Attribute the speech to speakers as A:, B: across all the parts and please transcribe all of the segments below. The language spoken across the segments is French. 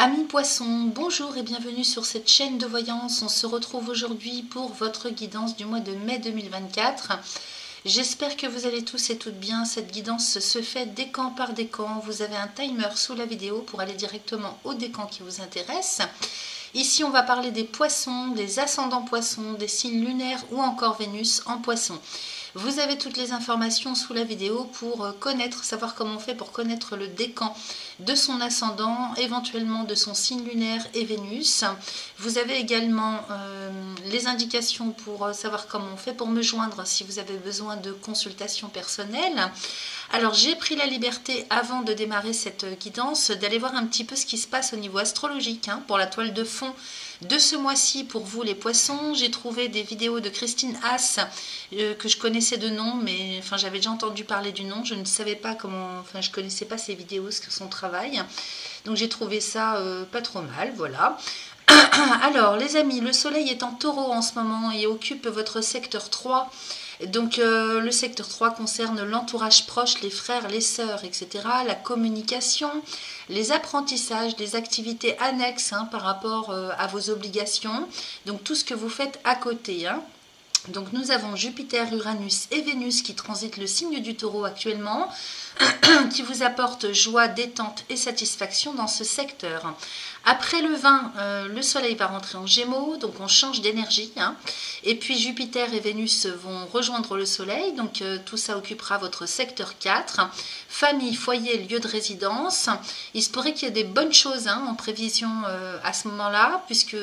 A: Amis poissons, bonjour et bienvenue sur cette chaîne de voyance. On se retrouve aujourd'hui pour votre guidance du mois de mai 2024. J'espère que vous allez tous et toutes bien. Cette guidance se fait décan par décan. Vous avez un timer sous la vidéo pour aller directement au décan qui vous intéresse. Ici, on va parler des poissons, des ascendants poissons, des signes lunaires ou encore Vénus en poisson. Vous avez toutes les informations sous la vidéo pour savoir comment on fait pour connaître le décan de son ascendant, éventuellement de son signe lunaire et Vénus. Vous avez également les indications pour savoir comment on fait pour me joindre si vous avez besoin de consultations personnelles. Alors j'ai pris la liberté avant de démarrer cette guidance d'aller voir un petit peu ce qui se passe au niveau astrologique pour la toile de fond de ce mois-ci pour vous les poissons. J'ai trouvé des vidéos de Christine Haas que je connaissais de nom, mais enfin j'avais déjà entendu parler du nom, je ne savais pas comment, enfin je connaissais pas ses vidéos, son travail, donc j'ai trouvé ça pas trop mal, voilà. Alors les amis, le soleil est en taureau en ce moment et occupe votre secteur 3. Donc le secteur 3 concerne l'entourage proche, les frères, les sœurs, etc. La communication, les apprentissages, les activités annexes par rapport à vos obligations. Donc tout ce que vous faites à côté. Donc nous avons Jupiter, Uranus et Vénus qui transitent le signe du taureau actuellement, qui vous apporte joie, détente et satisfaction dans ce secteur. Après le 20, le soleil va rentrer en Gémeaux, donc on change d'énergie. Et puis Jupiter et Vénus vont rejoindre le soleil, donc tout ça occupera votre secteur 4. Famille, foyer, lieu de résidence. Il se pourrait qu'il y ait des bonnes choses en prévision à ce moment-là, puisque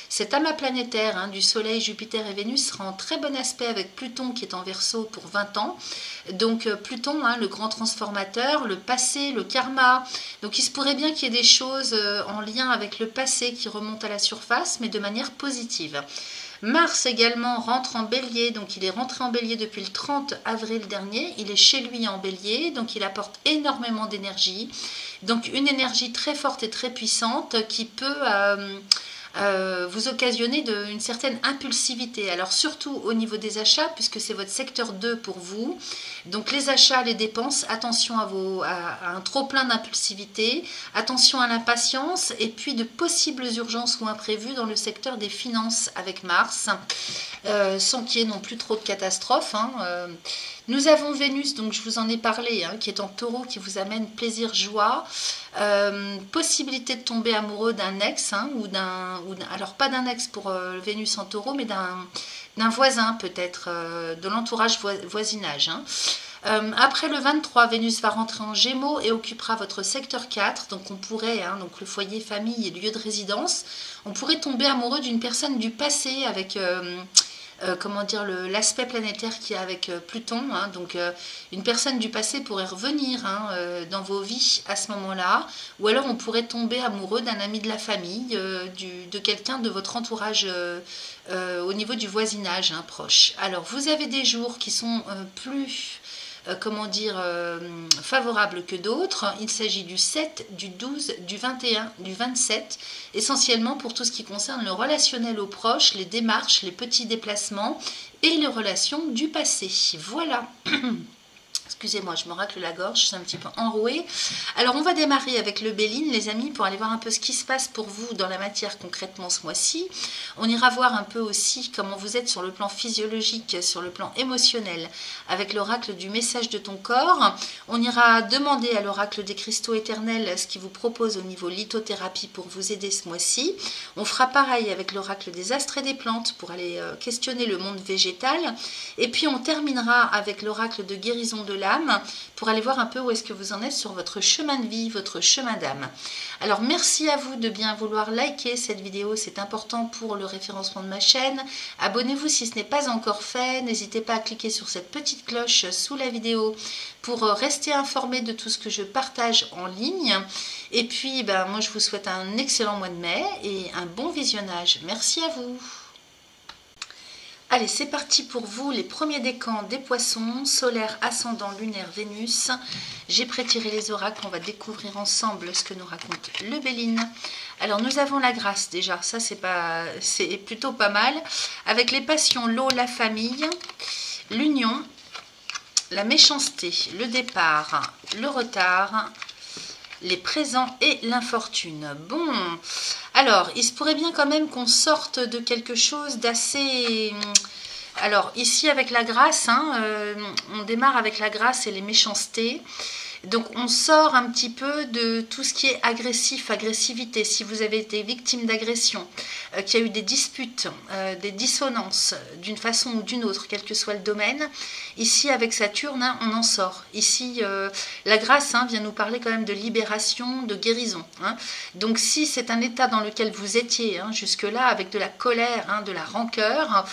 A: cet amas planétaire du soleil, Jupiter et Vénus sera en très bon aspect avec Pluton qui est en Verseau pour 20 ans. Donc Pluton, le grand transformateur, le passé, le karma. Donc il se pourrait bien qu'il y ait des choses en lien avec le passé qui remontent à la surface, mais de manière positive. Mars également rentre en bélier, donc il est rentré en bélier depuis le 30 avril dernier, il est chez lui en bélier, donc il apporte énormément d'énergie, donc une énergie très forte et très puissante qui peut vous occasionner une certaine impulsivité, alors surtout au niveau des achats puisque c'est votre secteur 2 pour vous, donc les achats, les dépenses, attention à un trop plein d'impulsivité, attention à l'impatience et puis de possibles urgences ou imprévues dans le secteur des finances avec Mars, sans qu'il y ait non plus trop de catastrophes. Nous avons Vénus, donc je vous en ai parlé, qui est en taureau, qui vous amène plaisir, joie, possibilité de tomber amoureux d'un ex, alors pas d'un ex pour Vénus en taureau, mais d'un voisin peut-être, de l'entourage voisinage. Après le 23, Vénus va rentrer en Gémeaux et occupera votre secteur 4, donc on pourrait, donc le foyer, famille et lieu de résidence, on pourrait tomber amoureux d'une personne du passé avec... comment dire, l'aspect planétaire qu'il y a avec Pluton, donc une personne du passé pourrait revenir dans vos vies à ce moment-là, ou alors on pourrait tomber amoureux d'un ami de la famille, de quelqu'un de votre entourage au niveau du voisinage proche. Alors vous avez des jours qui sont plus... favorables que d'autres. Il s'agit du 7, du 12, du 21, du 27, essentiellement pour tout ce qui concerne le relationnel aux proches, les démarches, les petits déplacements et les relations du passé. Voilà. Excusez-moi, je me racle la gorge, je suis un petit peu enrouée. Alors, on va démarrer avec le Béline, les amis, pour aller voir un peu ce qui se passe pour vous dans la matière concrètement ce mois-ci. On ira voir un peu aussi comment vous êtes sur le plan physiologique, sur le plan émotionnel, avec l'oracle du message de ton corps. On ira demander à l'oracle des cristaux éternels ce qu'il vous propose au niveau lithothérapie pour vous aider ce mois-ci. On fera pareil avec l'oracle des astres et des plantes pour aller questionner le monde végétal. Et puis, on terminera avec l'oracle de guérison de l'âme pour aller voir un peu où est-ce que vous en êtes sur votre chemin de vie, votre chemin d'âme. Alors merci à vous de bien vouloir liker cette vidéo, c'est important pour le référencement de ma chaîne. Abonnez-vous si ce n'est pas encore fait, n'hésitez pas à cliquer sur cette petite cloche sous la vidéo pour rester informé de tout ce que je partage en ligne. Et puis moi je vous souhaite un excellent mois de mai et un bon visionnage. Merci à vous. Allez, c'est parti pour vous, les premiers décans des poissons, solaire, ascendant, lunaire, Vénus. J'ai prétiré les oracles, on va découvrir ensemble ce que nous raconte le Béline. Alors, nous avons la grâce déjà, ça c'est plutôt pas mal. Avec les passions, l'eau, la famille, l'union, la méchanceté, le départ, le retard, les présents et l'infortune. Bon, alors, il se pourrait bien quand même qu'on sorte de quelque chose d'assez... Alors, ici avec la grâce, on démarre avec la grâce et les méchancetés. Donc on sort un petit peu de tout ce qui est agressif, agressivité. Si vous avez été victime d'agression, qu'il y a eu des disputes, des dissonances d'une façon ou d'une autre, quel que soit le domaine, ici avec Saturne, on en sort. Ici, la grâce vient nous parler quand même de libération, de guérison. Donc si c'est un état dans lequel vous étiez jusque-là, avec de la colère, de la rancœur,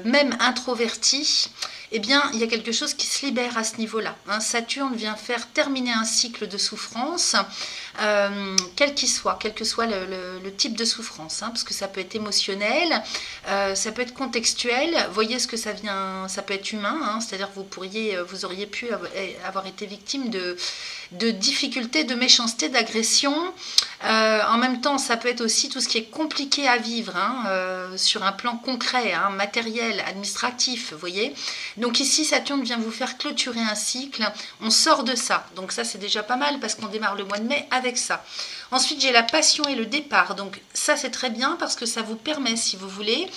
A: même introverti, eh bien, il y a quelque chose qui se libère à ce niveau-là. Saturne vient faire terminer un cycle de souffrance, quel qu'il soit, quel que soit le type de souffrance, parce que ça peut être émotionnel, ça peut être contextuel. Voyez ce que ça vient, ça peut être humain, c'est-à-dire que vous auriez pu avoir été victime de difficultés, de méchanceté, d'agression. En même temps, ça peut être aussi tout ce qui est compliqué à vivre, sur un plan concret, matériel, administratif, vous voyez. Donc ici, Saturne vient vous faire clôturer un cycle, on sort de ça. Donc ça, c'est déjà pas mal parce qu'on démarre le mois de mai avec ça. Ensuite, j'ai la passion et le départ. Donc ça, c'est très bien parce que ça vous permet, si vous voulez,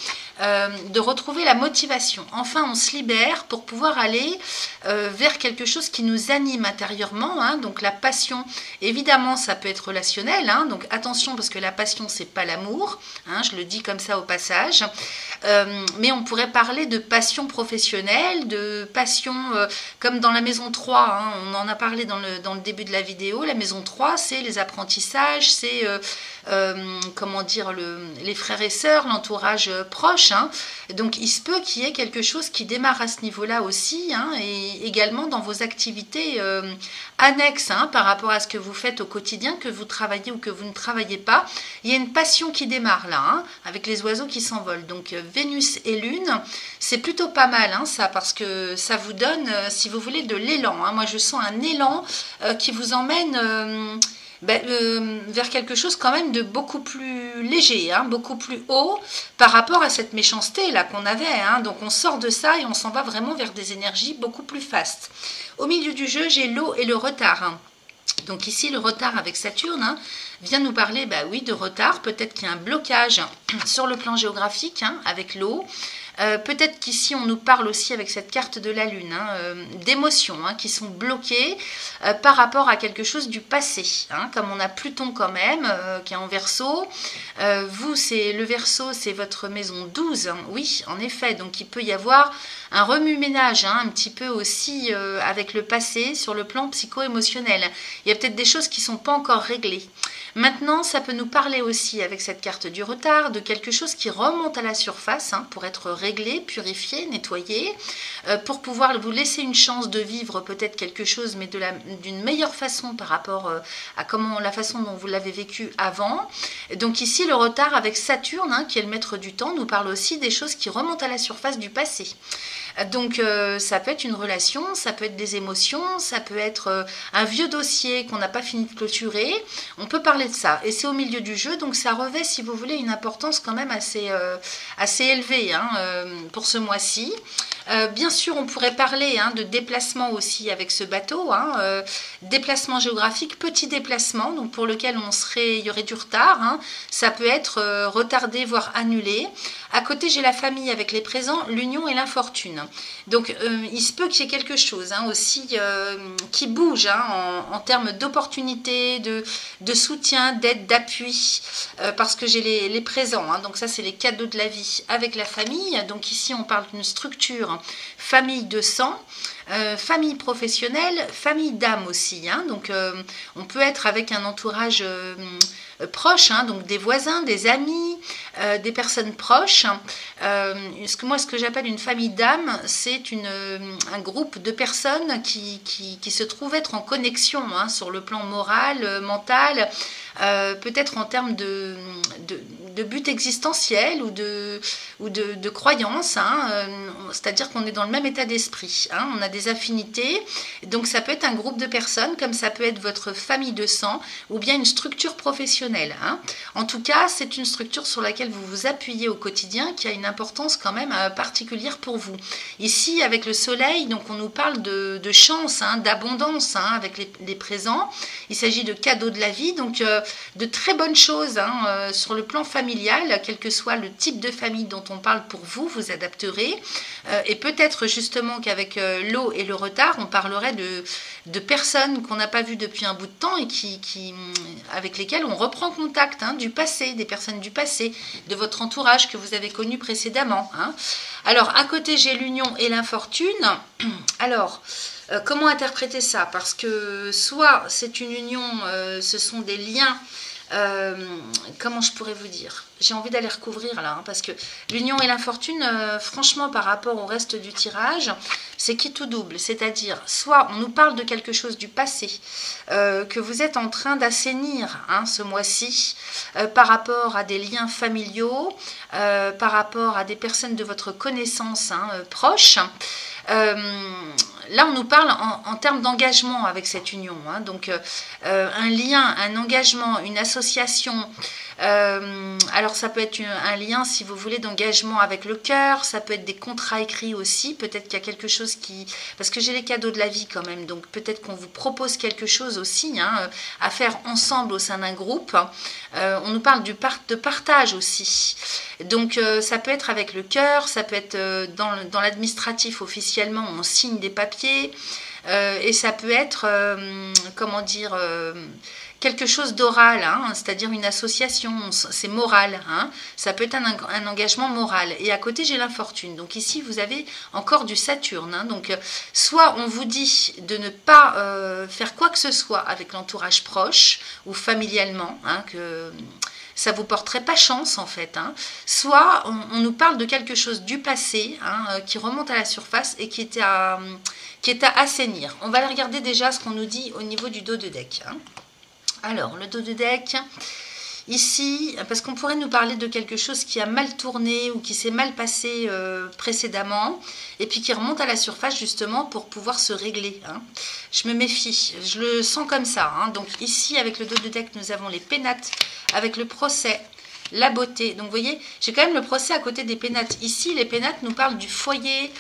A: de retrouver la motivation. Enfin, on se libère pour pouvoir aller vers quelque chose qui nous anime intérieurement. Donc la passion, évidemment, ça peut être relationnel. Donc attention parce que la passion, c'est pas l'amour. Je le dis comme ça au passage. Mais on pourrait parler de passion professionnelle, de passion comme dans la maison 3. On en a parlé dans le début de la vidéo. La maison 3, c'est les apprentissages, c'est comment dire, les frères et sœurs, l'entourage proche. Donc il se peut qu'il y ait quelque chose qui démarre à ce niveau-là aussi, et également dans vos activités annexes par rapport à ce que vous faites au quotidien, que vous travaillez ou que vous ne travaillez pas. Il y a une passion qui démarre là, avec les oiseaux qui s'envolent. Donc Vénus et Lune, c'est plutôt pas mal ça, parce que ça vous donne, si vous voulez, de l'élan. Moi je sens un élan qui vous emmène... vers quelque chose quand même de beaucoup plus léger, beaucoup plus haut par rapport à cette méchanceté là qu'on avait. Donc on sort de ça et on s'en va vraiment vers des énergies beaucoup plus fastes. Au milieu du jeu, j'ai l'eau et le retard. Donc ici, le retard avec Saturne vient nous parler, oui, de retard. Peut-être qu'il y a un blocage sur le plan géographique avec l'eau. Peut-être qu'ici on nous parle aussi avec cette carte de la lune d'émotions qui sont bloquées par rapport à quelque chose du passé, comme on a Pluton quand même qui est en Verseau. Vous, c'est le Verseau, c'est votre maison 12, oui en effet, donc il peut y avoir un remue-ménage un petit peu aussi avec le passé sur le plan psycho-émotionnel. Il y a peut-être des choses qui ne sont pas encore réglées. Maintenant, ça peut nous parler aussi avec cette carte du retard de quelque chose qui remonte à la surface pour être réglé, purifié, nettoyé, pour pouvoir vous laisser une chance de vivre peut-être quelque chose, mais d'une meilleure façon par rapport à la façon dont vous l'avez vécu avant. Donc ici, le retard avec Saturne, qui est le maître du temps, nous parle aussi des choses qui remontent à la surface du passé. Donc ça peut être une relation, ça peut être des émotions, ça peut être un vieux dossier qu'on n'a pas fini de clôturer. On peut parler de ça. Et c'est au milieu du jeu, donc ça revêt, si vous voulez, une importance quand même assez élevée pour ce mois-ci. Bien sûr, on pourrait parler de déplacement aussi avec ce bateau, déplacement géographique, petit déplacement, donc pour lequel il y aurait du retard. Ça peut être retardé, voire annulé. À côté, j'ai la famille avec les présents, l'union et l'infortune. Donc, il se peut qu'il y ait quelque chose aussi qui bouge en termes d'opportunités, de soutien, d'aide, d'appui, parce que j'ai les présents. Donc ça, c'est les cadeaux de la vie avec la famille. Donc ici, on parle d'une structure famille de sang, famille professionnelle, famille d'âme aussi. Donc on peut être avec un entourage proche, donc des voisins, des amis, des personnes proches. Ce que j'appelle une famille d'âme, c'est un groupe de personnes qui se trouvent être en connexion sur le plan moral, mental, peut-être en termes but existentiel ou de croyance, hein, c'est-à-dire qu'on est dans le même état d'esprit, hein, on a des affinités, donc ça peut être un groupe de personnes, comme ça peut être votre famille de sang, ou bien une structure professionnelle. Hein. En tout cas, c'est une structure sur laquelle vous vous appuyez au quotidien, qui a une importance quand même particulière pour vous. Ici, avec le soleil, donc on nous parle de chance, hein, d'abondance, hein, avec les présents. Il s'agit de cadeaux de la vie, donc de très bonnes choses, hein, sur le plan familial, quel que soit le type de famille dont on parle pour vous, vous adapterez. Et peut-être justement qu'avec l'eau et le retard, on parlerait de personnes qu'on n'a pas vues depuis un bout de temps et avec lesquelles on reprend contact, hein, du passé, des personnes du passé, de votre entourage que vous avez connu précédemment. Hein. Alors, à côté, j'ai l'union et l'infortune. Alors, comment interpréter ça? Parce que soit c'est une union, ce sont des liens, comment je pourrais vous dire? J'ai envie d'aller recouvrir là, hein, parce que l'union et l'infortune, franchement, par rapport au reste du tirage, c'est qui tout double. C'est-à-dire, soit on nous parle de quelque chose du passé, que vous êtes en train d'assainir, hein, ce mois-ci, par rapport à des liens familiaux, par rapport à des personnes de votre connaissance, hein, proches. Là, on nous parle en termes d'engagement avec cette union. Hein, donc, un lien, un engagement, une association. Alors, ça peut être un lien, si vous voulez, d'engagement avec le cœur. Ça peut être des contrats écrits aussi. Peut-être qu'il y a quelque chose qui... Parce que j'ai les cadeaux de la vie quand même. Donc, peut-être qu'on vous propose quelque chose aussi, hein, à faire ensemble au sein d'un groupe. On nous parle de partage aussi. Donc, ça peut être avec le cœur. Ça peut être dans l'administratif officiellement. On signe des papiers. Et ça peut être, comment dire... quelque chose d'oral, hein, c'est-à-dire une association, c'est moral, hein, ça peut être un engagement moral. Et à côté, j'ai l'infortune. Donc ici, vous avez encore du Saturne. Hein, donc, soit on vous dit de ne pas faire quoi que ce soit avec l'entourage proche ou familialement, hein, que ça ne vous porterait pas chance en fait. Hein, soit on nous parle de quelque chose du passé, hein, qui remonte à la surface et qui est à assainir. On va aller regarder déjà ce qu'on nous dit au niveau du dos de deck. Hein. Alors, le dos de deck, ici, parce qu'on pourrait nous parler de quelque chose qui a mal tourné ou qui s'est mal passé précédemment, et puis qui remonte à la surface justement pour pouvoir se régler. Hein. Je me méfie, je le sens comme ça. Hein. Donc ici, avec le dos de deck, nous avons les pénates, avec le procès, la beauté. Donc vous voyez, j'ai quand même le procès à côté des pénates. Ici, les pénates nous parlent du foyer,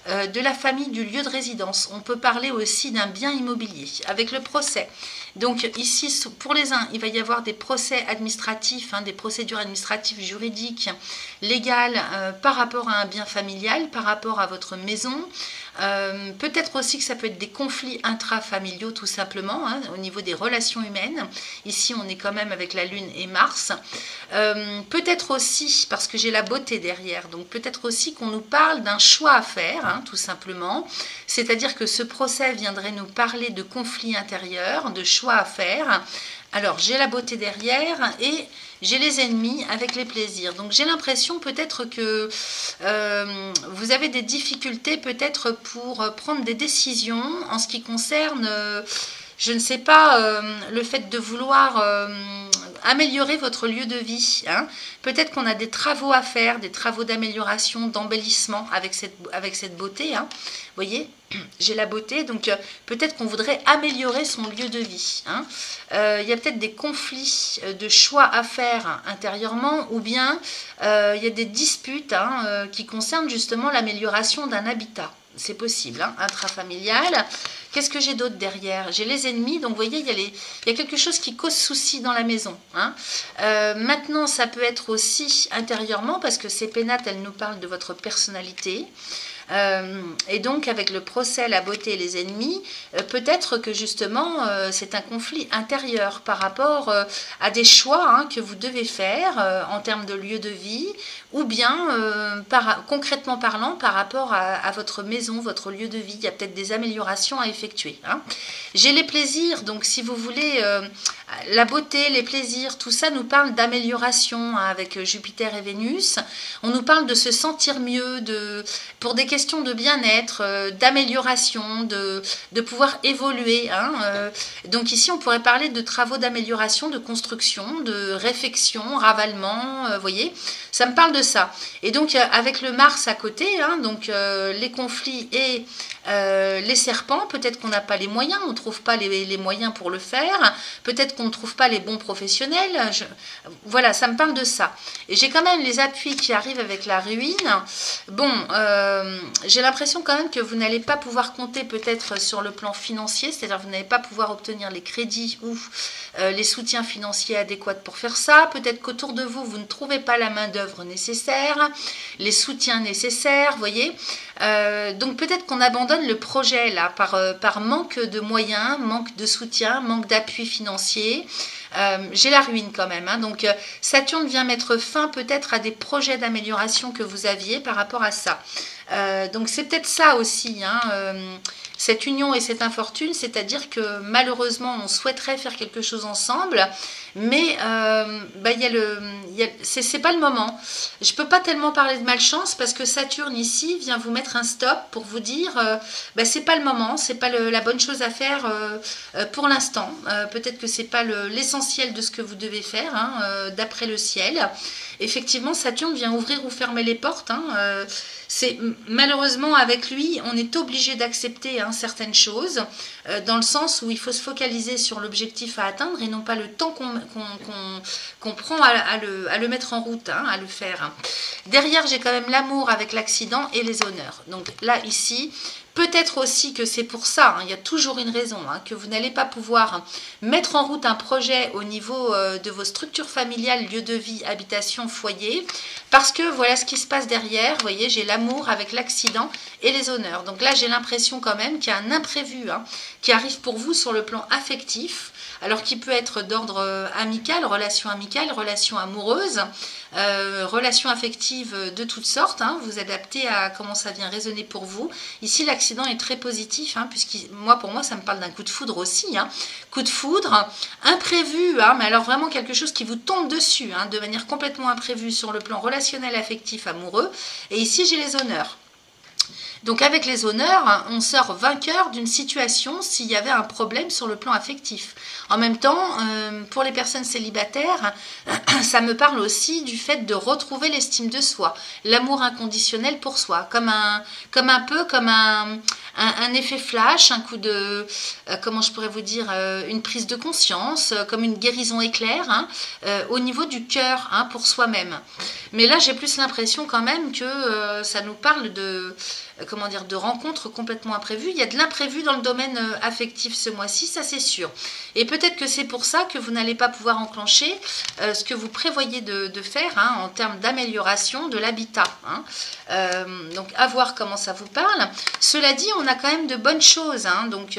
A: de la famille, du lieu de résidence. On peut parler aussi d'un bien immobilier, avec le procès. Donc ici, pour les uns, il va y avoir des procès administratifs, hein, des procédures administratives, juridiques, légales, par rapport à un bien familial, par rapport à votre maison. Peut-être aussi que ça peut être des conflits intrafamiliaux tout simplement, hein, au niveau des relations humaines. Ici, on est quand même avec la Lune et Mars. Peut-être aussi, parce que j'ai la beauté derrière, donc peut-être aussi qu'on nous parle d'un choix à faire, hein, tout simplement. C'est-à-dire que ce procès viendrait nous parler de conflits intérieurs, de choix à faire. Alors, j'ai la beauté derrière et j'ai les ennemis avec les plaisirs. Donc, j'ai l'impression peut-être que vous avez des difficultés peut-être pour prendre des décisions en ce qui concerne, je ne sais pas, le fait de vouloir améliorer votre lieu de vie. Hein. Peut-être qu'on a des travaux à faire, des travaux d'amélioration, d'embellissement avec cette beauté. Hein. Vous voyez, j'ai la beauté, donc peut-être qu'on voudrait améliorer son lieu de vie. Hein. Il y a peut-être des conflits de choix à faire intérieurement, ou bien il y a des disputes, hein, qui concernent justement l'amélioration d'un habitat. C'est possible, hein, intrafamilial. Qu'est-ce que j'ai d'autre derrière? J'ai les ennemis, donc vous voyez, il y a quelque chose qui cause souci dans la maison. Hein. Maintenant, ça peut être aussi intérieurement, parce que ces pénates, elles nous parlent de votre personnalité. Et donc avec le procès, la beauté et les ennemis, peut-être que justement c'est un conflit intérieur par rapport à des choix, hein, que vous devez faire en termes de lieu de vie, ou bien concrètement parlant par rapport à votre maison, votre lieu de vie. Il y a peut-être des améliorations à effectuer. Hein. J'ai les plaisirs, donc si vous voulez, la beauté, les plaisirs, tout ça nous parle d'amélioration, hein, avec Jupiter et Vénus. On nous parle de se sentir mieux, pour des questions question de bien-être, d'amélioration, de pouvoir évoluer. Hein, donc ici, on pourrait parler de travaux d'amélioration, de construction, de réfection, ravalement, vous voyez, ça me parle de ça. Et donc, avec le Mars à côté, hein, donc les conflits et les serpents, peut-être qu'on n'a pas les moyens, on ne trouve pas les moyens pour le faire, peut-être qu'on ne trouve pas les bons professionnels, voilà, ça me parle de ça. Et j'ai quand même les appuis qui arrivent avec la ruine. Bon, j'ai l'impression quand même que vous n'allez pas pouvoir compter peut-être sur le plan financier, c'est-à-dire que vous n'allez pas pouvoir obtenir les crédits ou les soutiens financiers adéquats pour faire ça, peut-être qu'autour de vous, vous ne trouvez pas la main-d'œuvre nécessaire, les soutiens nécessaires, vous voyez. Donc peut-être qu'on abandonne le projet là par manque de moyens, manque de soutien, manque d'appui financier. J'ai la ruine quand même, hein. Donc Saturne vient mettre fin peut-être à des projets d'amélioration que vous aviez par rapport à ça. Donc c'est peut-être ça aussi, hein, cette union et cette infortune, c'est-à-dire que malheureusement on souhaiterait faire quelque chose ensemble, mais c'est pas le moment. Je peux pas tellement parler de malchance parce que Saturne ici vient vous mettre un stop pour vous dire c'est pas le moment, c'est pas la bonne chose à faire pour l'instant. Peut-être que c'est pas l'essentiel de ce que vous devez faire, hein, d'après le ciel. Effectivement, Saturne vient ouvrir ou fermer les portes, hein, c'est malheureusement avec lui, on est obligé d'accepter, hein, certaines choses, dans le sens où il faut se focaliser sur l'objectif à atteindre et non pas le temps qu'on prend à le mettre en route, hein, à le faire. Derrière, j'ai quand même l'amour avec l'accident et les honneurs. Donc là, ici, peut-être aussi que c'est pour ça, hein, il y a toujours une raison, hein, que vous n'allez pas pouvoir mettre en route un projet au niveau de vos structures familiales, lieu de vie, habitation, foyer, parce que voilà ce qui se passe derrière. Vous voyez, j'ai l'amour avec l'accident et les honneurs. Donc là, j'ai l'impression quand même qu'il y a un imprévu, hein, qui arrive pour vous sur le plan affectif, alors qui peut être d'ordre amical, relation amoureuse, relations affectives de toutes sortes, hein, vous adaptez à comment ça vient résonner pour vous. Ici, l'accident est très positif, hein, pour moi, ça me parle d'un coup de foudre aussi, hein. Coup de foudre, imprévu, hein, mais alors vraiment quelque chose qui vous tombe dessus, hein, de manière complètement imprévue sur le plan relationnel, affectif, amoureux. Et ici, j'ai les honneurs. Donc avec les honneurs, on sort vainqueur d'une situation s'il y avait un problème sur le plan affectif. En même temps, pour les personnes célibataires, ça me parle aussi du fait de retrouver l'estime de soi, l'amour inconditionnel pour soi, comme un effet flash, un coup de, comment je pourrais vous dire, une prise de conscience, comme une guérison éclair, hein, au niveau du cœur, hein, pour soi-même. Mais là, j'ai plus l'impression quand même que ça nous parle de rencontres complètement imprévues. Il y a de l'imprévu dans le domaine affectif ce mois-ci, ça c'est sûr. Et peut-être que c'est pour ça que vous n'allez pas pouvoir enclencher ce que vous prévoyez de faire, hein, en termes d'amélioration de l'habitat, hein. Donc à voir comment ça vous parle. Cela dit, on a quand même de bonnes choses, hein. Donc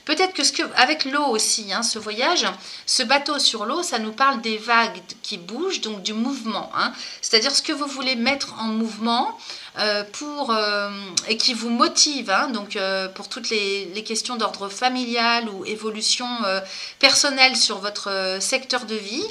A: peut-être que avec l'eau aussi, hein, ce voyage, ce bateau sur l'eau, ça nous parle des vagues qui bougent, donc du mouvement, hein. C'est-à-dire ce que vous voulez mettre en mouvement, et qui vous motive, hein, donc pour toutes les questions d'ordre familial ou évolution personnelle sur votre secteur de vie.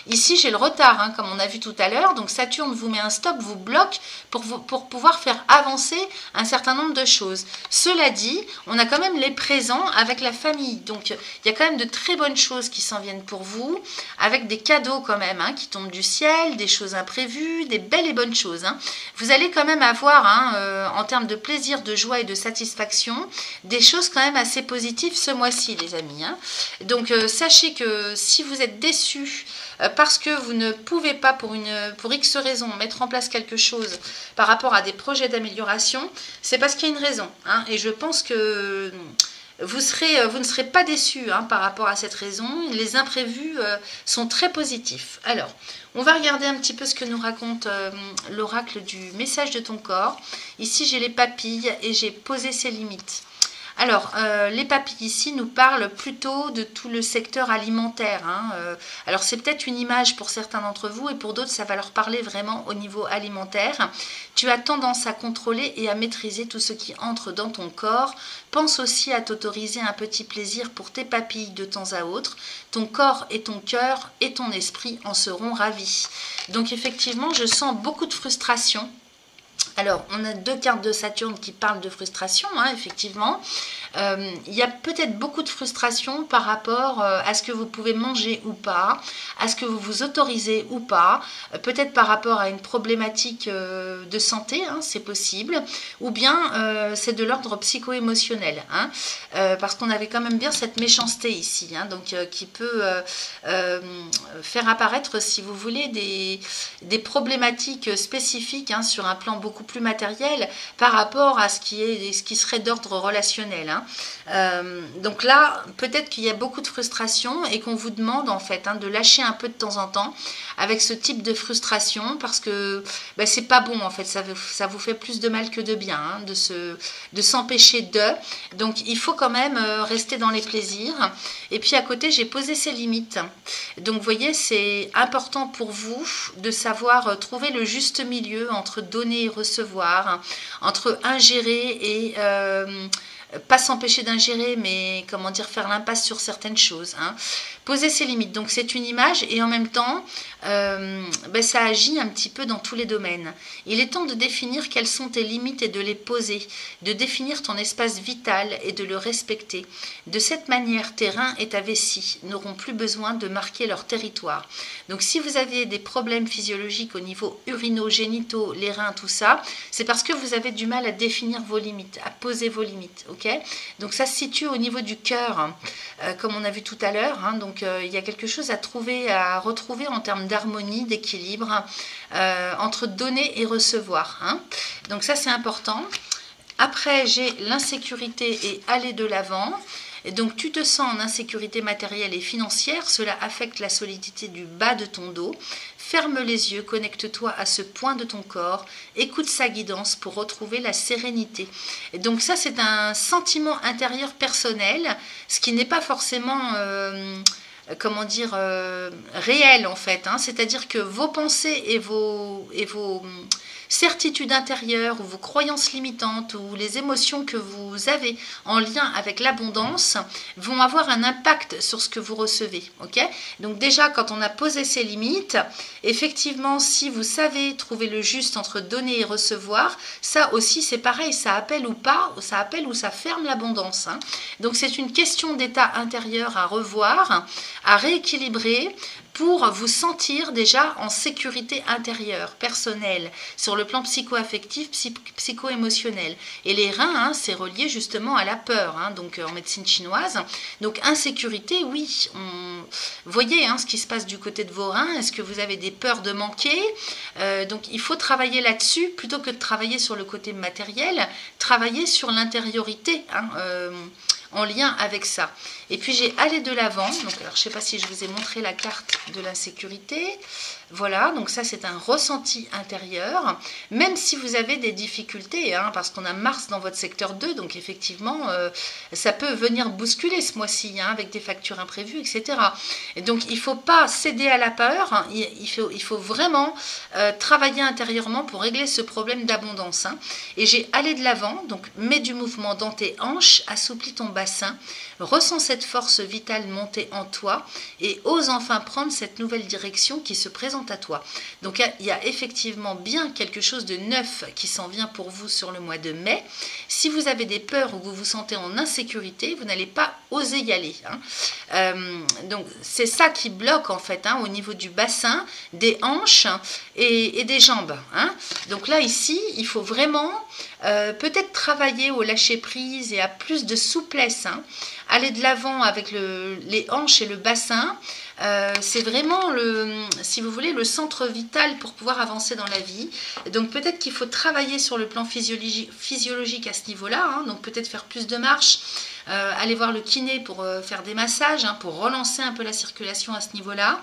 A: Ici, j'ai le retard, hein, comme on a vu tout à l'heure. Donc Saturne vous met un stop, vous bloque pour pouvoir faire avancer un certain nombre de choses. Cela dit, on a quand même les présents avec la famille. Donc il y a quand même de très bonnes choses qui s'en viennent pour vous, avec des cadeaux quand même, hein, qui tombent du ciel, des choses imprévues, des belles et bonnes choses, hein. Vous allez quand même avoir, hein, en termes de plaisir, de joie et de satisfaction, des choses quand même assez positives ce mois-ci, les amis, hein. Donc sachez que si vous êtes déçus parce que vous ne pouvez pas pour X raison mettre en place quelque chose par rapport à des projets d'amélioration, c'est parce qu'il y a une raison, hein. Et je pense que vous ne serez pas déçus, hein, par rapport à cette raison. Les imprévus sont très positifs. Alors, on va regarder un petit peu ce que nous raconte l'oracle du message de ton corps. Ici, j'ai les papilles et j'ai posé ses limites. Alors, les papilles ici nous parlent plutôt de tout le secteur alimentaire, hein. Alors, c'est peut-être une image pour certains d'entre vous et pour d'autres, ça va leur parler vraiment au niveau alimentaire. Tu as tendance à contrôler et à maîtriser tout ce qui entre dans ton corps. Pense aussi à t'autoriser un petit plaisir pour tes papilles de temps à autre. Ton corps et ton cœur et ton esprit en seront ravis. Donc, effectivement, je sens beaucoup de frustration Alors, on a 2 cartes de Saturne qui parlent de frustration, hein, effectivement. Il y a peut-être beaucoup de frustration par rapport à ce que vous pouvez manger ou pas, à ce que vous vous autorisez ou pas, peut-être par rapport à une problématique de santé, hein, c'est possible, ou bien c'est de l'ordre psycho-émotionnel, hein, parce qu'on avait quand même bien cette méchanceté ici, hein, donc qui peut faire apparaître, si vous voulez, des problématiques spécifiques, hein, sur un plan beaucoup plus matériel par rapport à ce qui serait d'ordre relationnel, hein. Donc là, peut-être qu'il y a beaucoup de frustration et qu'on vous demande en fait, hein, de lâcher un peu de temps en temps avec ce type de frustration, parce que ben, c'est pas bon en fait, ça vous fait plus de mal que de bien, hein, de s'empêcher de. Donc il faut quand même rester dans les plaisirs. Et puis à côté, j'ai posé ses limites. Donc vous voyez, c'est important pour vous de savoir trouver le juste milieu entre donner et recevoir, hein, entre ingérer et pas s'empêcher d'ingérer, mais comment dire, faire l'impasse sur certaines choses, hein. Poser ses limites, donc c'est une image et en même temps ben, ça agit un petit peu dans tous les domaines. Il est temps de définir quelles sont tes limites et de les poser, de définir ton espace vital et de le respecter. De cette manière, tes reins et ta vessie n'auront plus besoin de marquer leur territoire. Donc si vous avez des problèmes physiologiques au niveau urino-génitaux, les reins, tout ça, c'est parce que vous avez du mal à définir vos limites, à poser vos limites, ok? Donc ça se situe au niveau du cœur, comme on a vu tout à l'heure, hein. Donc il y a quelque chose à trouver, à retrouver en termes d'harmonie, d'équilibre, entre donner et recevoir, hein. Donc ça c'est important. Après j'ai l'insécurité et aller de l'avant. Et donc tu te sens en insécurité matérielle et financière, cela affecte la solidité du bas de ton dos. Ferme les yeux, connecte-toi à ce point de ton corps, écoute sa guidance pour retrouver la sérénité. Et donc ça c'est un sentiment intérieur personnel, ce qui n'est pas forcément comment dire, réel en fait, hein. C'est-à-dire que vos pensées et vos certitudes intérieures ou vos croyances limitantes ou les émotions que vous avez en lien avec l'abondance vont avoir un impact sur ce que vous recevez, ok? Donc déjà, quand on a posé ses limites, effectivement, si vous savez trouver le juste entre donner et recevoir, ça aussi c'est pareil, ça appelle ou pas, ça appelle ou ça ferme l'abondance, hein. Donc c'est une question d'état intérieur à revoir, à rééquilibrer, pour vous sentir déjà en sécurité intérieure, personnelle, sur le plan psycho-affectif, psycho-émotionnel. Et les reins, hein, c'est relié justement à la peur, hein, donc en médecine chinoise. Donc insécurité, oui. Voyez, hein, ce qui se passe du côté de vos reins. Est-ce que vous avez des peurs de manquer? Donc il faut travailler là-dessus, plutôt que de travailler sur le côté matériel, travailler sur l'intériorité, hein, en lien avec ça. Et puis j'ai allé de l'avant. Donc alors je ne sais pas si je vous ai montré la carte de l'insécurité. Voilà, donc ça c'est un ressenti intérieur, même si vous avez des difficultés, hein, parce qu'on a Mars dans votre secteur 2, donc effectivement ça peut venir bousculer ce mois-ci, hein, avec des factures imprévues, etc. Et donc il ne faut pas céder à la peur, hein, il faut vraiment travailler intérieurement pour régler ce problème d'abondance, hein. Et j'ai allé de l'avant, donc mets du mouvement dans tes hanches, assouplis ton bassin, ressens cette force vitale monter en toi et ose enfin prendre cette nouvelle direction qui se présente à toi. Donc il y a effectivement bien quelque chose de neuf qui s'en vient pour vous sur le mois de mai. Si vous avez des peurs ou vous vous sentez en insécurité, vous n'allez pas oser y aller, hein. Donc c'est ça qui bloque en fait, hein, au niveau du bassin, des hanches et des jambes, hein. Donc là ici, il faut vraiment peut-être travailler au lâcher prise et à plus de souplesse, hein. Aller de l'avant avec les hanches et le bassin, c'est vraiment si vous voulez, le centre vital pour pouvoir avancer dans la vie. Donc peut-être qu'il faut travailler sur le plan physiologique à ce niveau-là, hein, donc peut-être faire plus de marches, aller voir le kiné pour faire des massages, hein, pour relancer un peu la circulation à ce niveau-là.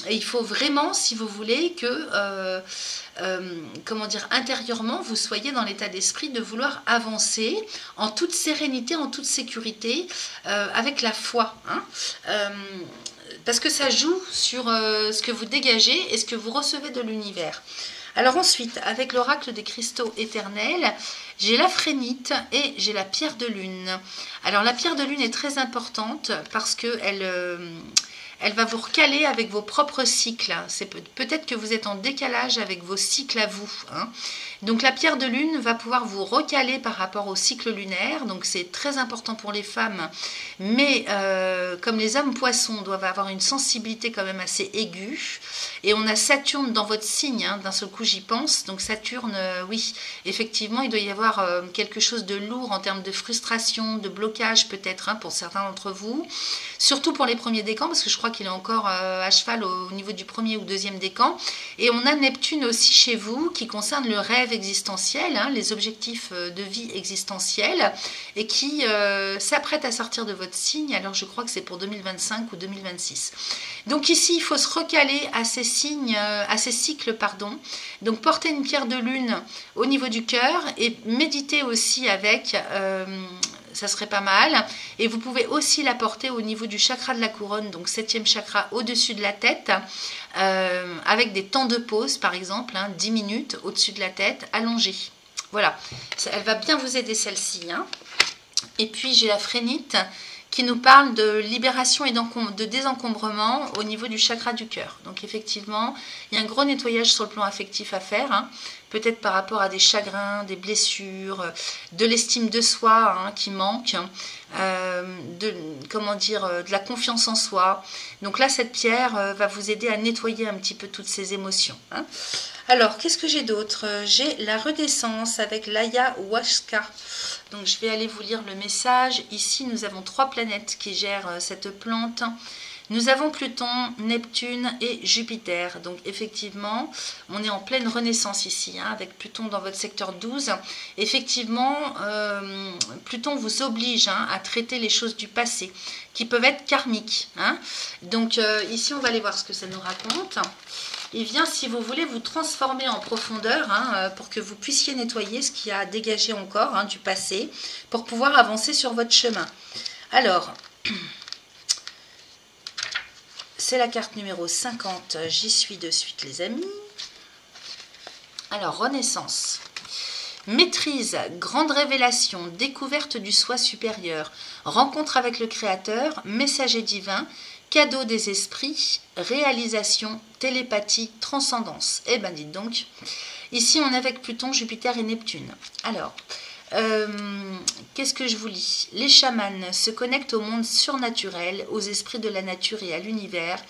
A: Et il faut vraiment, si vous voulez, que comment dire, intérieurement, vous soyez dans l'état d'esprit de vouloir avancer en toute sérénité, en toute sécurité, avec la foi, hein. Parce que ça joue sur ce que vous dégagez et ce que vous recevez de l'univers. Alors ensuite, avec l'oracle des cristaux éternels, j'ai la phrénite et j'ai la pierre de lune. Alors la pierre de lune est très importante parce qu'elle elle va vous recaler avec vos propres cycles. C'est peut-être que vous êtes en décalage avec vos cycles à vous, hein. Donc la pierre de lune va pouvoir vous recaler par rapport au cycle lunaire, donc c'est très important pour les femmes, mais comme les hommes poissons doivent avoir une sensibilité quand même assez aiguë, et on a Saturne dans votre signe, hein, d'un seul coup j'y pense, donc Saturne, oui, effectivement il doit y avoir quelque chose de lourd en termes de frustration, de blocage peut-être, hein, pour certains d'entre vous, surtout pour les premiers décans, parce que je crois qu'il est encore à cheval au niveau du premier ou deuxième décan, et on a Neptune aussi chez vous qui concerne le rêve existentiel, hein, les objectifs de vie existentiels, et qui s'apprête à sortir de votre signe. Alors je crois que c'est pour 2025 ou 2026. Donc ici il faut se recaler à ces signes, à ces cycles, pardon. Donc portez une pierre de lune au niveau du cœur et méditez aussi avec, ça serait pas mal. Et vous pouvez aussi la porter au niveau du chakra de la couronne, donc 7e chakra au-dessus de la tête, avec des temps de pause par exemple, hein, 10 minutes au-dessus de la tête, allongée. Voilà, elle va bien vous aider celle-ci, hein. Et puis j'ai la frénite qui nous parle de libération et de désencombrement au niveau du chakra du cœur. Donc effectivement, il y a un gros nettoyage sur le plan affectif à faire, hein, peut-être par rapport à des chagrins, des blessures, de l'estime de soi, hein, qui manque, de la confiance en soi. Donc là, cette pierre va vous aider à nettoyer un petit peu toutes ces émotions, hein. Alors, qu'est-ce que j'ai d'autre? J'ai la renaissance avec l'ayahuasca. Donc, je vais aller vous lire le message. Ici, nous avons 3 planètes qui gèrent cette plante. Nous avons Pluton, Neptune et Jupiter. Donc, effectivement, on est en pleine renaissance ici, hein, avec Pluton dans votre secteur 12. Effectivement, Pluton vous oblige, hein, à traiter les choses du passé, qui peuvent être karmiques, hein. Donc, ici, on va aller voir ce que ça nous raconte. Il vient, si vous voulez, vous transformer en profondeur, hein, pour que vous puissiez nettoyer ce qui a dégagé encore, hein, du passé, pour pouvoir avancer sur votre chemin. Alors, c'est la carte numéro 50, j'y suis de suite les amis. Alors, renaissance. Maîtrise, grande révélation, découverte du soi supérieur, rencontre avec le Créateur, messager divin, cadeau des esprits, réalisation, télépathie, transcendance. Eh ben dites donc, ici on est avec Pluton, Jupiter et Neptune. Alors, qu'est-ce que je vous lis? Les chamans se connectent au monde surnaturel, aux esprits de la nature et à l'univers,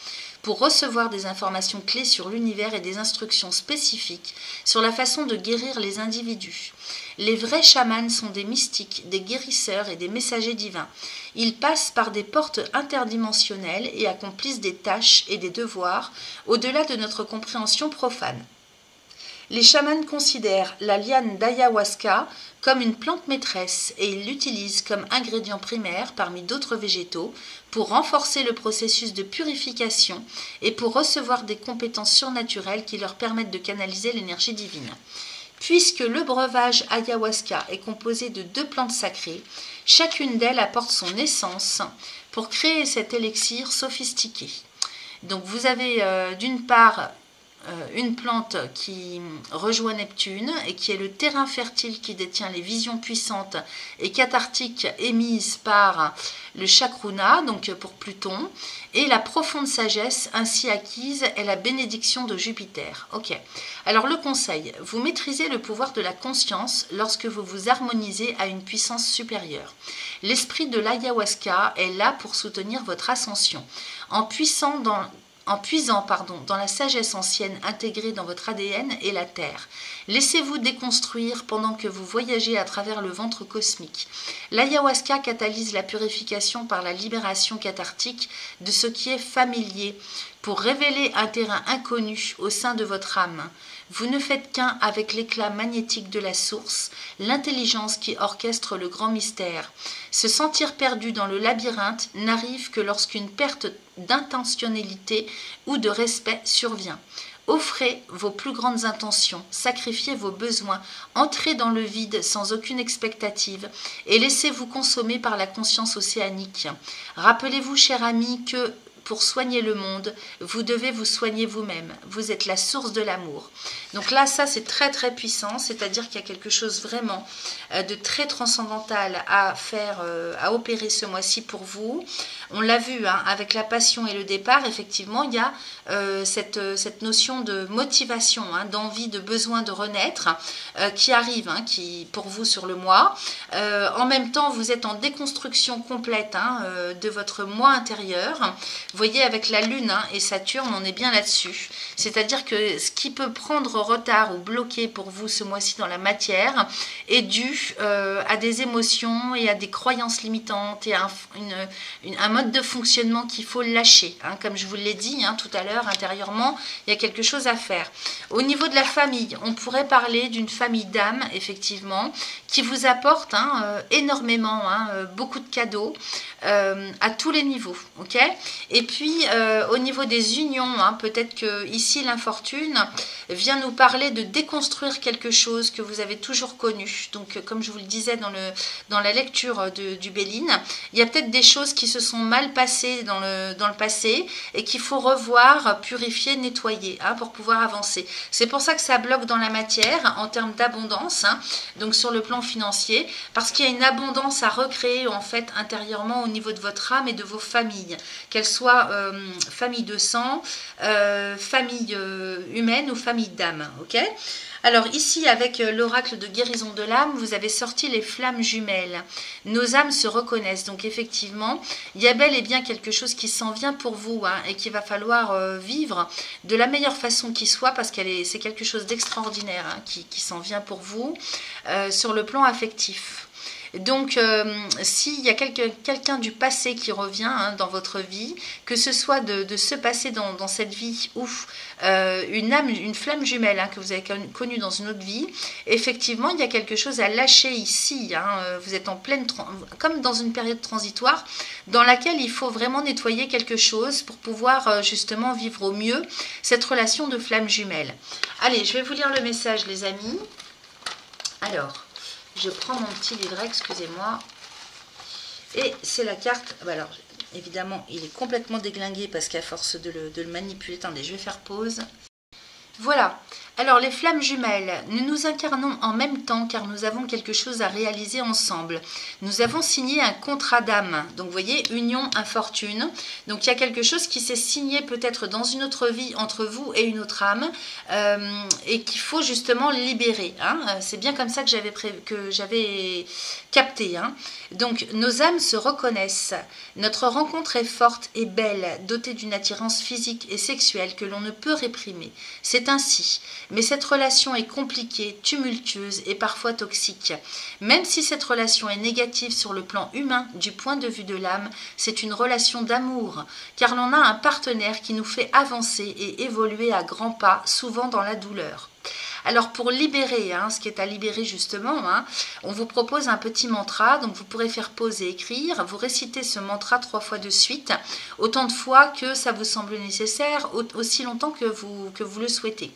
A: pour recevoir des informations clés sur l'univers et des instructions spécifiques sur la façon de guérir les individus. Les vrais chamans sont des mystiques, des guérisseurs et des messagers divins. Ils passent par des portes interdimensionnelles et accomplissent des tâches et des devoirs au-delà de notre compréhension profane. Les chamans considèrent la liane d'ayahuasca comme une plante maîtresse et ils l'utilisent comme ingrédient primaire parmi d'autres végétaux pour renforcer le processus de purification et pour recevoir des compétences surnaturelles qui leur permettent de canaliser l'énergie divine. Puisque le breuvage ayahuasca est composé de 2 plantes sacrées, chacune d'elles apporte son essence pour créer cet élixir sophistiqué. Donc vous avez d'une part une plante qui rejoint Neptune et qui est le terrain fertile qui détient les visions puissantes et cathartiques émises par le chakruna, donc pour Pluton, et la profonde sagesse ainsi acquise est la bénédiction de Jupiter. Ok. Alors le conseil, vous maîtrisez le pouvoir de la conscience lorsque vous vous harmonisez à une puissance supérieure. L'esprit de l'ayahuasca est là pour soutenir votre ascension. En puisant dans la sagesse ancienne intégrée dans votre ADN et la Terre. Laissez-vous déconstruire pendant que vous voyagez à travers le ventre cosmique. L'ayahuasca catalyse la purification par la libération cathartique de ce qui est familier pour révéler un terrain inconnu au sein de votre âme. Vous ne faites qu'un avec l'éclat magnétique de la source, l'intelligence qui orchestre le grand mystère. Se sentir perdu dans le labyrinthe n'arrive que lorsqu'une perte d'intentionnalité ou de respect survient. Offrez vos plus grandes intentions, sacrifiez vos besoins, entrez dans le vide sans aucune expectative et laissez-vous consommer par la conscience océanique. Rappelez-vous, cher ami, que pour soigner le monde, vous devez vous soigner vous-même. Vous êtes la source de l'amour. Donc là, ça, c'est très, très puissant. C'est-à-dire qu'il y a quelque chose vraiment de très transcendantal à faire, à opérer ce mois-ci pour vous. On l'a vu hein, avec la passion et le départ, effectivement, il y a cette notion de motivation, hein, d'envie, de besoin de renaître qui arrive hein, pour vous sur le mois. En même temps, vous êtes en déconstruction complète hein, de votre moi intérieur. Vous voyez, avec la Lune hein, et Saturne, on est bien là-dessus. C'est-à-dire que ce qui peut prendre retard ou bloquer pour vous ce mois-ci dans la matière est dû à des émotions et à des croyances limitantes et à un mode de fonctionnement qu'il faut lâcher. Hein. Comme je vous l'ai dit hein, tout à l'heure, intérieurement, il y a quelque chose à faire. Au niveau de la famille, on pourrait parler d'une famille d'âmes, effectivement, qui vous apporte hein, énormément, hein, beaucoup de cadeaux à tous les niveaux. Okay, et puis, au niveau des unions, hein, peut-être que ici, l'infortune vient nous parler de déconstruire quelque chose que vous avez toujours connu. Donc, comme je vous le disais dans la lecture du Béline, il y a peut-être des choses qui se sont mal passées dans le passé et qu'il faut revoir, purifier, nettoyer hein, pour pouvoir avancer. C'est pour ça que ça bloque dans la matière en termes d'abondance, hein, donc sur le plan financier, parce qu'il y a une abondance à recréer en fait intérieurement au niveau de votre âme et de vos familles, qu'elles soient famille de sang, famille humaine ou famille d'âme. Ok ? Alors ici, avec l'oracle de guérison de l'âme, vous avez sorti les flammes jumelles. Nos âmes se reconnaissent. Donc effectivement, il y a bel et bien quelque chose qui s'en vient pour vous hein, et qu'il va falloir vivre de la meilleure façon qui soit parce que c'est quelque chose d'extraordinaire hein, qui s'en vient pour vous sur le plan affectif. Donc, s'il y a quelqu'un du passé qui revient hein, dans votre vie, que ce soit de se passer dans cette vie ou une flamme jumelle hein, que vous avez connue dans une autre vie, effectivement, il y a quelque chose à lâcher ici. Hein, vous êtes en pleine, comme dans une période transitoire, dans laquelle il faut vraiment nettoyer quelque chose pour pouvoir justement vivre au mieux cette relation de flamme jumelle. Allez, je vais vous lire le message, les amis. Alors... je prends mon petit livret, excusez-moi. Et c'est la carte. Alors, évidemment, il est complètement déglingué parce qu'à force de le manipuler. Attendez, je vais faire pause. Voilà. Alors, les flammes jumelles, nous nous incarnons en même temps car nous avons quelque chose à réaliser ensemble. Nous avons signé un contrat d'âme. Donc, vous voyez, union, infortune. Donc, il y a quelque chose qui s'est signé peut-être dans une autre vie entre vous et une autre âme et qu'il faut justement libérer. Hein. C'est bien comme ça que j'avais capté. Hein. Donc, nos âmes se reconnaissent. Notre rencontre est forte et belle, dotée d'une attirance physique et sexuelle que l'on ne peut réprimer. C'est ainsi. Mais cette relation est compliquée, tumultueuse et parfois toxique. Même si cette relation est négative sur le plan humain, du point de vue de l'âme, c'est une relation d'amour, car l'on a un partenaire qui nous fait avancer et évoluer à grands pas, souvent dans la douleur. Alors pour libérer, hein, ce qui est à libérer justement, hein, on vous propose un petit mantra, donc vous pourrez faire pause et écrire, vous récitez ce mantra 3 fois de suite, autant de fois que ça vous semble nécessaire, aussi longtemps que vous le souhaitez.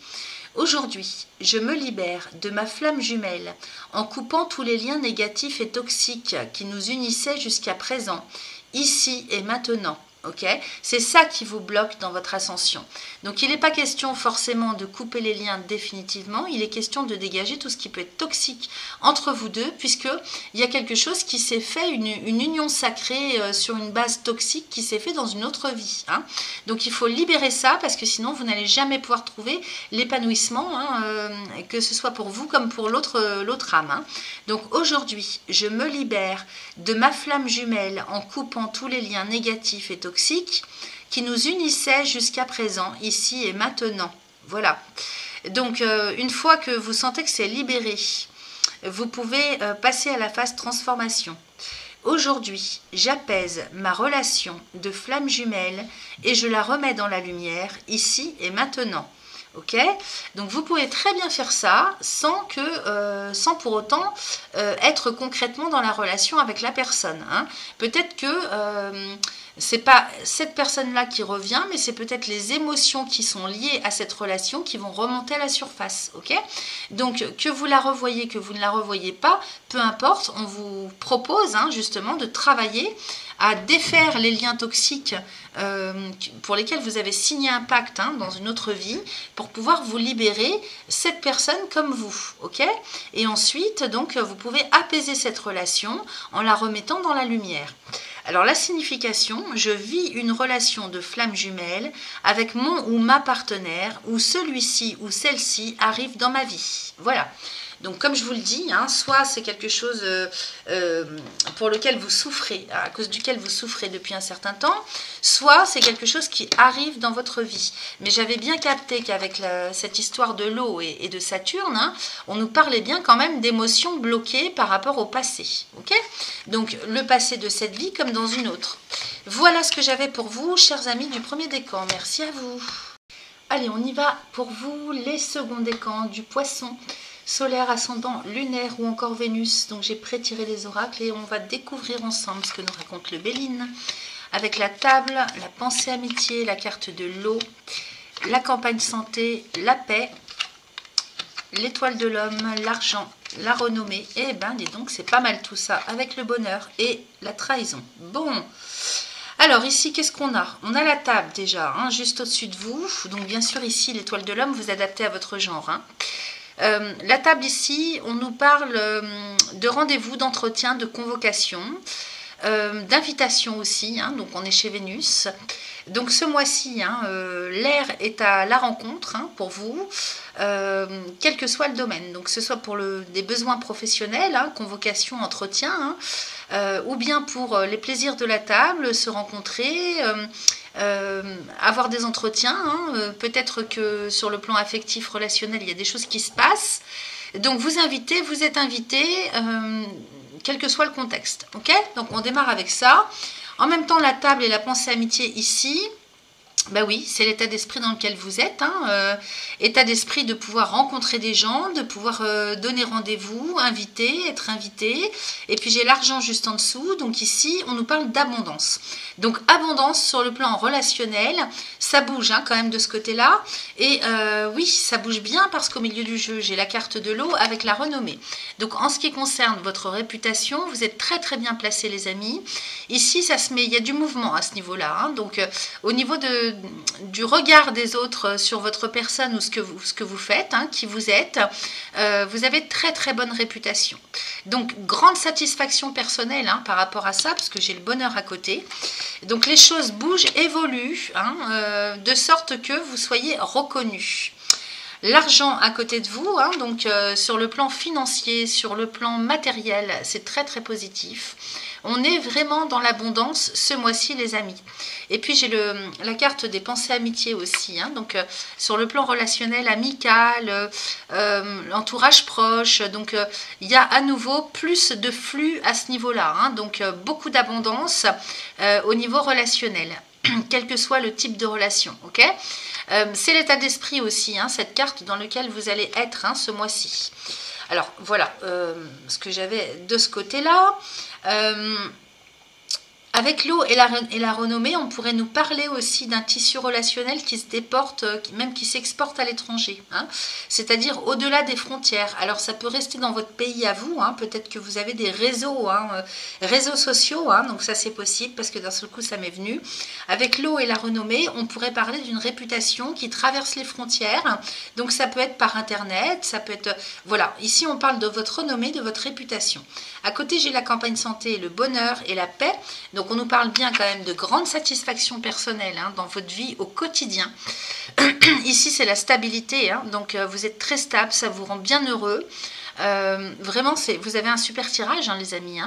A: Aujourd'hui, je me libère de ma flamme jumelle en coupant tous les liens négatifs et toxiques qui nous unissaient jusqu'à présent, ici et maintenant. Okay, c'est ça qui vous bloque dans votre ascension. Donc il n'est pas question forcément de couper les liens définitivement, il est question de dégager tout ce qui peut être toxique entre vous deux, puisqu'il y a quelque chose qui s'est fait, une union sacrée sur une base toxique qui s'est fait dans une autre vie. Hein. Donc il faut libérer ça, parce que sinon vous n'allez jamais pouvoir trouver l'épanouissement, hein, que ce soit pour vous comme pour l'autre âme. Hein. Donc aujourd'hui, je me libère de ma flamme jumelle en coupant tous les liens négatifs et toxiques qui nous unissaient jusqu'à présent, ici et maintenant. Voilà. Donc, une fois que vous sentez que c'est libéré, vous pouvez passer à la phase transformation. Aujourd'hui, j'apaise ma relation de flamme jumelle et je la remets dans la lumière, ici et maintenant. Ok, donc vous pouvez très bien faire ça sans pour autant être concrètement dans la relation avec la personne. Hein. Peut-être que c'est pas cette personne-là qui revient, mais c'est peut-être les émotions qui sont liées à cette relation qui vont remonter à la surface. Ok, donc que vous la revoyez, que vous ne la revoyez pas, peu importe, on vous propose hein, justement de travailler à défaire les liens toxiques pour lesquels vous avez signé un pacte dans une autre vie, pour pouvoir vous libérer cette personne comme vous, ok? Et ensuite, donc, vous pouvez apaiser cette relation en la remettant dans la lumière. Alors la signification, je vis une relation de flamme jumelle avec mon ou ma partenaire, où celui-ci ou celle-ci arrive dans ma vie. Voilà. Donc comme je vous le dis, soit c'est quelque chose pour lequel vous souffrez, à cause duquel vous souffrez depuis un certain temps, soit c'est quelque chose qui arrive dans votre vie. Mais j'avais bien capté qu'avec cette histoire de l'eau et de Saturne, on nous parlait bien quand même d'émotions bloquées par rapport au passé. Okay, donc le passé de cette vie comme dans une autre. Voilà ce que j'avais pour vous, chers amis du premier décan. Merci à vous. Allez, on y va pour vous, les seconds décans du Poisson. Solaire, ascendant, lunaire ou encore Vénus. Donc j'ai pré-tiré les oracles et on va découvrir ensemble ce que nous raconte le Béline. Avec la table, la pensée amitié, la carte de l'eau, la campagne santé, la paix, l'étoile de l'homme, l'argent, la renommée. Et ben dis donc, c'est pas mal tout ça avec le bonheur et la trahison. Bon, alors ici, qu'est-ce qu'on a? On a la table déjà, juste au-dessus de vous. Donc bien sûr ici, l'étoile de l'homme, vous adaptez à votre genre. La table ici, on nous parle de rendez-vous, d'entretien, de convocation, d'invitation aussi, donc on est chez Vénus. Donc ce mois-ci, l'air est à la rencontre pour vous, quel que soit le domaine. Donc que ce soit pour des besoins professionnels, convocation, entretien, ou bien pour les plaisirs de la table, se rencontrer, avoir des entretiens, peut-être que sur le plan affectif, relationnel, il y a des choses qui se passent. Donc vous invitez, vous êtes invité, quel que soit le contexte. Ok, donc on démarre avec ça. En même temps, la table et la pensée amitié ici, ben oui, c'est l'état d'esprit dans lequel vous êtes, état d'esprit de pouvoir rencontrer des gens, de pouvoir donner rendez-vous, inviter, être invité. Et puis j'ai l'argent juste en dessous, donc ici on nous parle d'abondance. Donc abondance sur le plan relationnel, ça bouge quand même de ce côté-là. Et oui, ça bouge bien parce qu'au milieu du jeu, j'ai la carte de l'eau avec la renommée. Donc en ce qui concerne votre réputation, vous êtes très très bien placés les amis. Ici, ça se met, il y a du mouvement à ce niveau-là. Donc au niveau du regard des autres sur votre personne ou ce que vous faites, qui vous êtes, vous avez très très bonne réputation. Donc grande satisfaction personnelle par rapport à ça, parce que j'ai le bonheur à côté. Donc les choses bougent, évoluent, de sorte que vous soyez reconnus. L'argent à côté de vous, donc sur le plan financier, sur le plan matériel, c'est très très positif. On est vraiment dans l'abondance ce mois-ci les amis. Et puis j'ai la carte des pensées amitié aussi, donc sur le plan relationnel, amical, l'entourage proche, donc il y a à nouveau plus de flux à ce niveau-là, donc beaucoup d'abondance au niveau relationnel, quel que soit le type de relation, ok. C'est l'état d'esprit aussi, cette carte dans laquelle vous allez être ce mois-ci. Alors voilà ce que j'avais de ce côté-là. Avec l'eau et la renommée, on pourrait nous parler aussi d'un tissu relationnel qui se déporte, même qui s'exporte à l'étranger, c'est-à-dire au-delà des frontières. Alors ça peut rester dans votre pays à vous, peut-être que vous avez des réseaux, réseaux sociaux, donc ça c'est possible parce que d'un seul coup ça m'est venu. Avec l'eau et la renommée, on pourrait parler d'une réputation qui traverse les frontières, donc ça peut être par internet, ça peut être, voilà, ici on parle de votre renommée, de votre réputation. À côté j'ai la campagne santé, le bonheur et la paix, donc on nous parle bien quand même de grande satisfaction personnelle dans votre vie au quotidien. Ici c'est la stabilité, donc vous êtes très stable, ça vous rend bien heureux. Vraiment vous avez un super tirage les amis,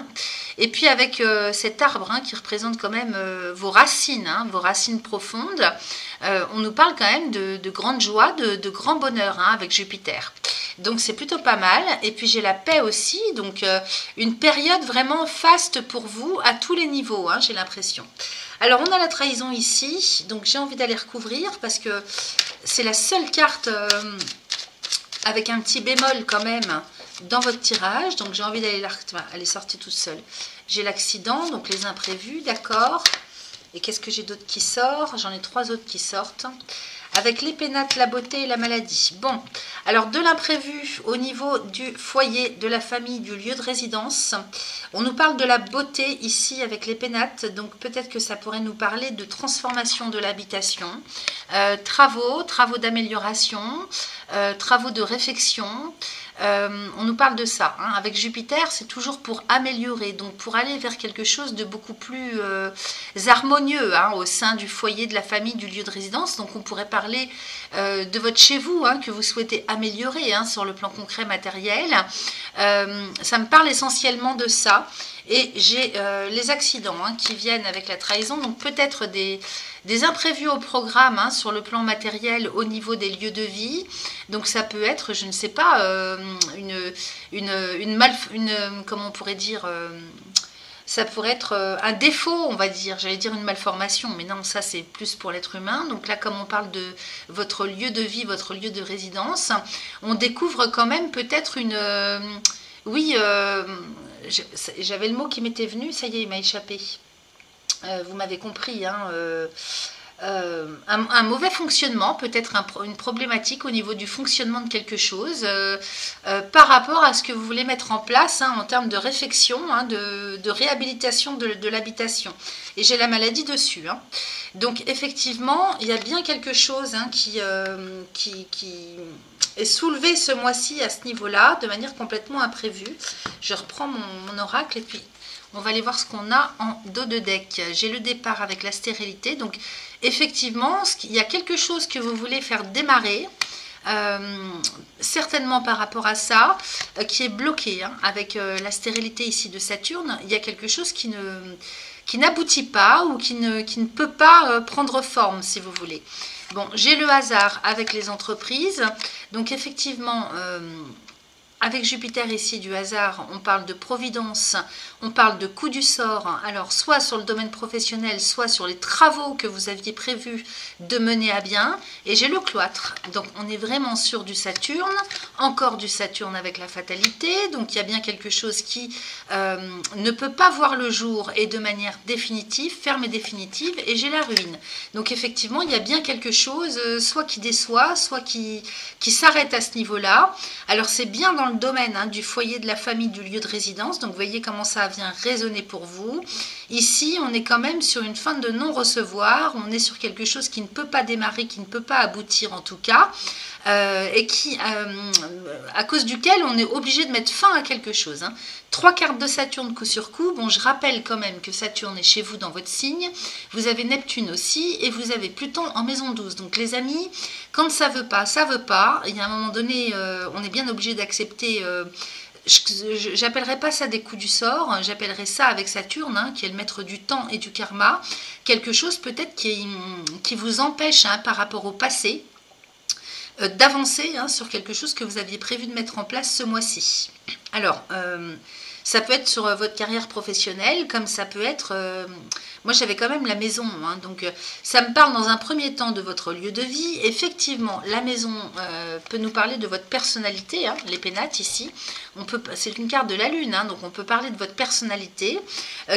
A: et puis avec cet arbre qui représente quand même vos racines profondes, on nous parle quand même de grande joie, de grand bonheur avec Jupiter. Donc c'est plutôt pas mal. Et puis j'ai la paix aussi, donc une période vraiment faste pour vous à tous les niveaux, j'ai l'impression. Alors on a la trahison ici, donc j'ai envie d'aller recouvrir parce que c'est la seule carte avec un petit bémol quand même dans votre tirage. Donc j'ai envie d'aller elle est sortie toute seule. J'ai l'accident, donc les imprévus, d'accord. Et qu'est-ce que j'ai d'autre qui sort? J'en ai 3 autres qui sortent. avec les pénates, la beauté et la maladie. Bon, alors de l'imprévu au niveau du foyer, de la famille, du lieu de résidence. On nous parle de la beauté ici avec les pénates, donc peut-être que ça pourrait nous parler de transformation de l'habitation, travaux d'amélioration, travaux de réfection. On nous parle de ça, hein. Avec Jupiter, c'est toujours pour améliorer, donc pour aller vers quelque chose de beaucoup plus harmonieux, hein, au sein du foyer, de la famille, du lieu de résidence. Donc on pourrait parler de votre chez vous, hein, que vous souhaitez améliorer, hein, sur le plan concret matériel. Ça me parle essentiellement de ça. Et j'ai les accidents, hein, qui viennent avec la trahison, donc peut-être des imprévus au programme, hein, sur le plan matériel au niveau des lieux de vie. Donc ça peut être, je ne sais pas, comment on pourrait dire, ça pourrait être un défaut, on va dire, j'allais dire une malformation, mais non, ça c'est plus pour l'être humain. Donc là, comme on parle de votre lieu de vie, votre lieu de résidence, on découvre quand même peut-être une... oui, j'avais le mot qui m'était venu, ça y est, il m'a échappé. Vous m'avez compris, hein, un mauvais fonctionnement, peut-être une problématique au niveau du fonctionnement de quelque chose, par rapport à ce que vous voulez mettre en place, hein, en termes de réfection, hein, de réhabilitation de l'habitation. Et j'ai la maladie dessus, hein. Donc effectivement, il y a bien quelque chose, hein, qui est soulevé ce mois-ci à ce niveau-là, de manière complètement imprévue. Je reprends mon oracle et puis on va aller voir ce qu'on a en dos de deck. J'ai le départ avec la stérilité. Donc effectivement, il y a quelque chose que vous voulez faire démarrer, certainement par rapport à ça, qui est bloqué, hein, avec la stérilité ici de Saturne. Il y a quelque chose qui n'aboutit pas ou qui ne peut pas prendre forme, si vous voulez. Bon, j'ai le hasard avec les entreprises. Donc effectivement, avec Jupiter ici du hasard, on parle de providence, on parle de coup du sort, alors soit sur le domaine professionnel, soit sur les travaux que vous aviez prévu de mener à bien. Et j'ai le cloître, donc on est vraiment sur du Saturne, encore du Saturne avec la fatalité, donc il y a bien quelque chose qui ne peut pas voir le jour et de manière définitive, ferme et définitive, et j'ai la ruine. Donc effectivement, il y a bien quelque chose, soit qui déçoit, soit qui s'arrête à ce niveau-là. Alors c'est bien dans le domaine, hein, du foyer, de la famille, du lieu de résidence. Donc vous voyez comment ça vient résonner pour vous. Ici, on est quand même sur une fin de non-recevoir. On est sur quelque chose qui ne peut pas démarrer, qui ne peut pas aboutir en tout cas. Et qui, à cause duquel on est obligé de mettre fin à quelque chose, hein. 3 cartes de Saturne coup sur coup. Bon, je rappelle quand même que Saturne est chez vous dans votre signe. Vous avez Neptune aussi et vous avez Pluton en maison 12. Donc les amis, quand ça veut pas, ça veut pas. Il y a un moment donné, on est bien obligé d'accepter... j'appellerais pas ça des coups du sort, j'appellerais ça avec Saturne, hein, qui est le maître du temps et du karma, quelque chose peut-être qui vous empêche, hein, par rapport au passé, d'avancer, hein, sur quelque chose que vous aviez prévu de mettre en place ce mois-ci. Alors, ça peut être sur votre carrière professionnelle, comme ça peut être... moi, j'avais quand même la maison, hein, donc ça me parle dans un premier temps de votre lieu de vie. Effectivement, la maison peut nous parler de votre personnalité, hein, les pénates ici. C'est une carte de la Lune, hein, donc on peut parler de votre personnalité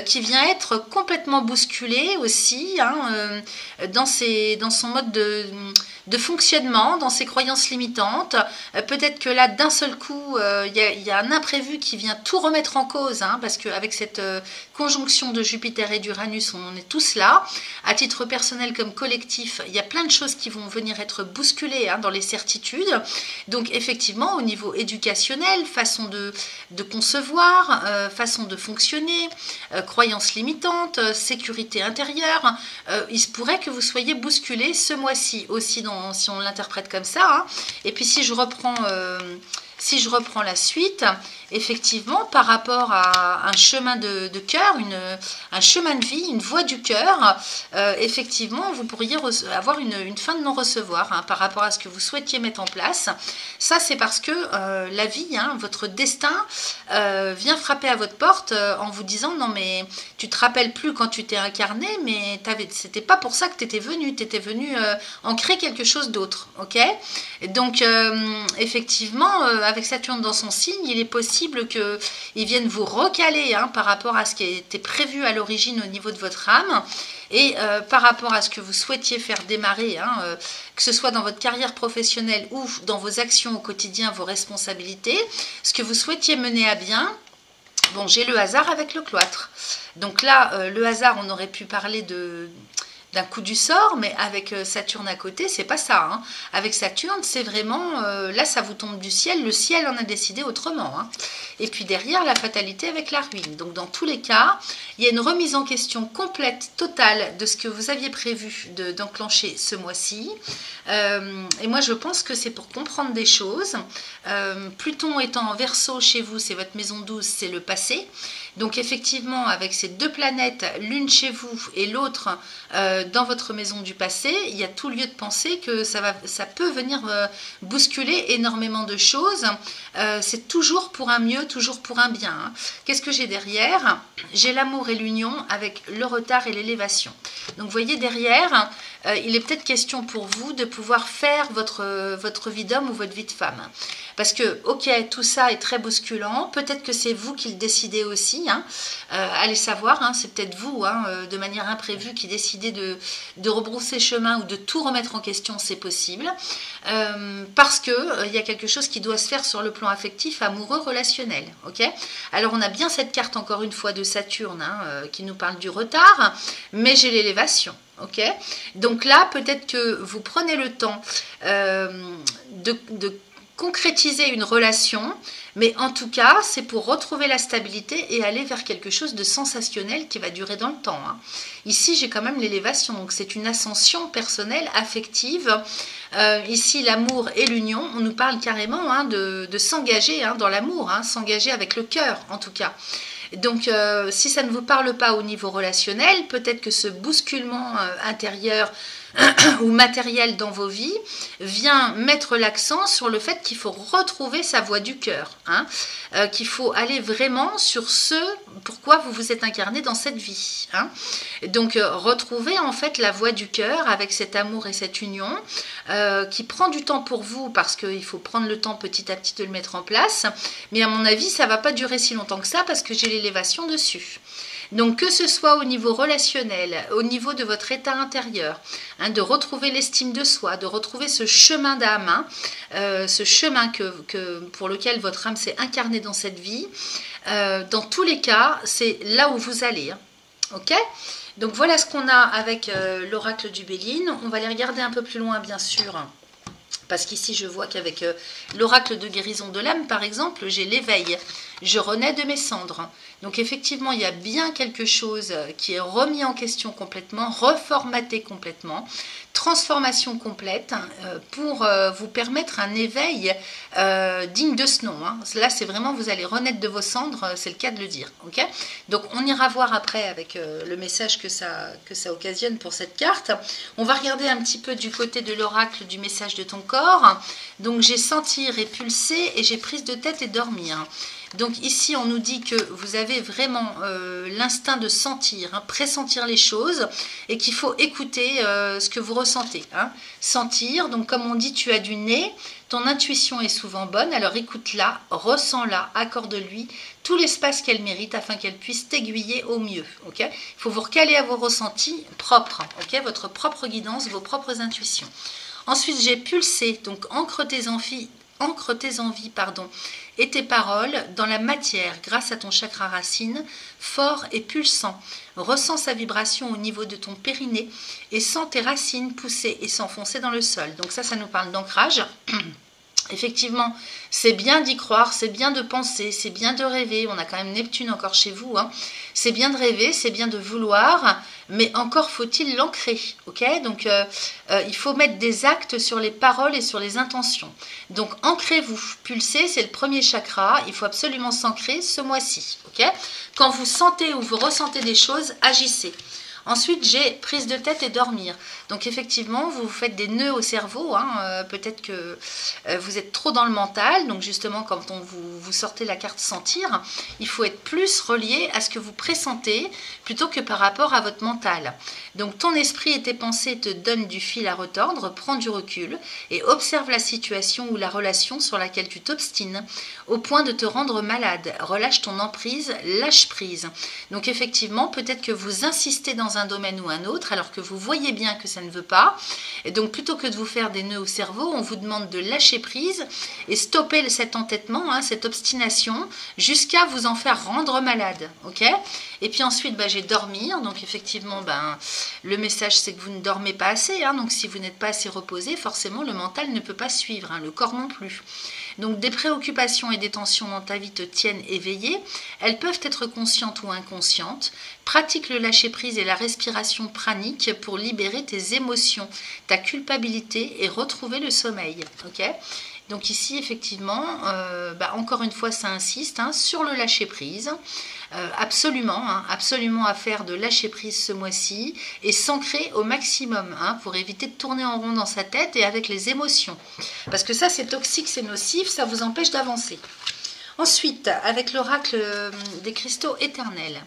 A: qui vient être complètement bousculée aussi, hein, dans son mode de fonctionnement, dans ses croyances limitantes. Peut-être que là, d'un seul coup, il y a un imprévu qui vient tout remettre en cause, hein, parce qu'avec cette conjonction de Jupiter et d'Uranus, on est tous là. À titre personnel comme collectif, il y a plein de choses qui vont venir être bousculées, hein, dans les certitudes. Donc effectivement, au niveau éducationnel, façon de concevoir, façon de fonctionner, croyances limitantes, sécurité intérieure, il se pourrait que vous soyez bousculé ce mois-ci aussi, si on l'interprète comme ça, hein. Et puis si je reprends la suite, effectivement, par rapport à un chemin de cœur, un chemin de vie, une voie du cœur, effectivement, vous pourriez avoir une fin de non-recevoir, hein, par rapport à ce que vous souhaitiez mettre en place. Ça, c'est parce que la vie, hein, votre destin, vient frapper à votre porte en vous disant « Non, mais tu te rappelles plus quand tu t'es incarné, mais c'était pas pour ça que tu étais venu ancrer quelque chose d'autre. » Ok ? Donc, effectivement, avec Saturne dans son signe, il est possible qu'il vienne vous recaler, hein, par rapport à ce qui était prévu à l'origine au niveau de votre âme. Et par rapport à ce que vous souhaitiez faire démarrer, hein, que ce soit dans votre carrière professionnelle ou dans vos actions au quotidien, vos responsabilités, ce que vous souhaitiez mener à bien, bon, j'ai le hasard avec le cloître. Donc là, le hasard, on aurait pu parler d'un coup du sort, mais avec Saturne à côté, c'est pas ça. Hein. Avec Saturne, c'est vraiment, là, ça vous tombe du ciel, le ciel en a décidé autrement. Hein. Et puis derrière, la fatalité avec la ruine. Donc dans tous les cas, il y a une remise en question complète, totale, de ce que vous aviez prévu d'enclencher ce mois-ci. Et moi, je pense que c'est pour comprendre des choses. Pluton étant en Verseau chez vous, c'est votre maison 12, c'est le passé. Donc effectivement, avec ces deux planètes, l'une chez vous et l'autre dans votre maison du passé, il y a tout lieu de penser que ça peut venir bousculer énormément de choses. C'est toujours pour un mieux, toujours pour un bien. Hein. Qu'est-ce que j'ai derrière? J'ai l'amour et l'union avec le retard et l'élévation. Donc vous voyez derrière, il est peut-être question pour vous de pouvoir faire votre vie d'homme ou votre vie de femme. Parce que, ok, tout ça est très bousculant, peut-être que c'est vous qui le décidez aussi, hein. Allez savoir, hein, c'est peut-être vous, hein, de manière imprévue, qui décidez de rebrousser chemin ou de tout remettre en question, c'est possible. Parce qu'il y a quelque chose qui doit se faire sur le plan affectif, amoureux, relationnel. Okay, alors on a bien cette carte, encore une fois, de Saturne, hein, qui nous parle du retard, mais j'ai l'élévation. Ok, donc là, peut-être que vous prenez le temps de concrétiser une relation, mais en tout cas, c'est pour retrouver la stabilité et aller vers quelque chose de sensationnel qui va durer dans le temps. Hein. Ici, j'ai quand même l'élévation, donc c'est une ascension personnelle, affective. Ici, l'amour et l'union, on nous parle carrément, hein, de s'engager, hein, dans l'amour, hein, s'engager avec le cœur, en tout cas. Donc, si ça ne vous parle pas au niveau relationnel, peut-être que ce bousculement intérieur ou matériel dans vos vies vient mettre l'accent sur le fait qu'il faut retrouver sa voie du cœur, hein, qu'il faut aller vraiment sur ce pourquoi vous vous êtes incarné dans cette vie. Hein. Donc, retrouver en fait la voie du cœur avec cet amour et cette union qui prend du temps pour vous parce qu'il faut prendre le temps petit à petit de le mettre en place. Mais à mon avis, ça ne va pas durer si longtemps que ça parce que j'ai l'élévation dessus. Donc que ce soit au niveau relationnel, au niveau de votre état intérieur, hein, de retrouver l'estime de soi, de retrouver ce chemin d'âme, hein, ce chemin pour lequel votre âme s'est incarnée dans cette vie, dans tous les cas, c'est là où vous allez. Hein, ok ? Donc voilà ce qu'on a avec l'oracle du Béline. On va les regarder un peu plus loin, bien sûr. Parce qu'ici, je vois qu'avec l'oracle de guérison de l'âme, par exemple, j'ai l'éveil. Je renais de mes cendres. Donc effectivement, il y a bien quelque chose qui est remis en question complètement, reformaté complètement, transformation complète pour vous permettre un éveil digne de ce nom. Hein. Là, c'est vraiment, vous allez renaître de vos cendres, c'est le cas de le dire. Okay, donc on ira voir après avec le message que ça occasionne pour cette carte. On va regarder un petit peu du côté de l'oracle du message de ton corps. Donc j'ai senti, répulsé et j'ai prise de tête et dormir. Donc ici, on nous dit que vous avez vraiment l'instinct de sentir, hein, pressentir les choses et qu'il faut écouter ce que vous ressentez. Hein. Sentir, donc comme on dit, tu as du nez, ton intuition est souvent bonne, alors écoute-la, ressens-la, accorde-lui tout l'espace qu'elle mérite afin qu'elle puisse t'aiguiller au mieux. Okay, il faut vous recaler à vos ressentis propres, okay, votre propre guidance, vos propres intuitions. Ensuite, j'ai pulsé, donc ancre tes envies, et tes paroles dans la matière grâce à ton chakra racine, fort et pulsant. Ressens sa vibration au niveau de ton périnée et sens tes racines pousser et s'enfoncer dans le sol. Donc ça nous parle d'ancrage. Effectivement, c'est bien d'y croire, c'est bien de penser, c'est bien de rêver. On a quand même Neptune encore chez vous. Hein. C'est bien de rêver, c'est bien de vouloir, mais encore faut-il l'ancrer. Okay, donc, il faut mettre des actes sur les paroles et sur les intentions. Donc, ancrez-vous. Pulser, c'est le premier chakra. Il faut absolument s'ancrer ce mois-ci. Okay, quand vous sentez ou vous ressentez des choses, agissez. Ensuite, j'ai prise de tête et dormir. Donc effectivement, vous faites des nœuds au cerveau. Hein, peut-être que vous êtes trop dans le mental. Donc justement, quand vous sortez la carte sentir, il faut être plus relié à ce que vous pressentez plutôt que par rapport à votre mental. Donc ton esprit et tes pensées te donnent du fil à retordre, prends du recul et observe la situation ou la relation sur laquelle tu t'obstines au point de te rendre malade. Relâche ton emprise, lâche prise. Donc effectivement, peut-être que vous insistez dans dans un domaine ou un autre, alors que vous voyez bien que ça ne veut pas. Et donc, plutôt que de vous faire des nœuds au cerveau, on vous demande de lâcher prise et stopper cet entêtement, hein, cette obstination, jusqu'à vous en faire rendre malade. Ok? Et puis ensuite, j'ai dormir. Donc, effectivement, le message, c'est que vous ne dormez pas assez. Hein, donc, si vous n'êtes pas assez reposé, forcément, le mental ne peut pas suivre, hein, le corps non plus. Donc, des préoccupations et des tensions dans ta vie te tiennent éveillé. Elles peuvent être conscientes ou inconscientes. Pratique le lâcher-prise et la respiration pranique pour libérer tes émotions, ta culpabilité et retrouver le sommeil. Ok ? Donc ici, effectivement, encore une fois, ça insiste hein, sur le lâcher-prise. Absolument, hein, absolument à faire de lâcher-prise ce mois-ci et s'ancrer au maximum hein, pour éviter de tourner en rond dans sa tête et avec les émotions. Parce que ça, c'est toxique, c'est nocif, ça vous empêche d'avancer. Ensuite, avec l'oracle des cristaux éternels,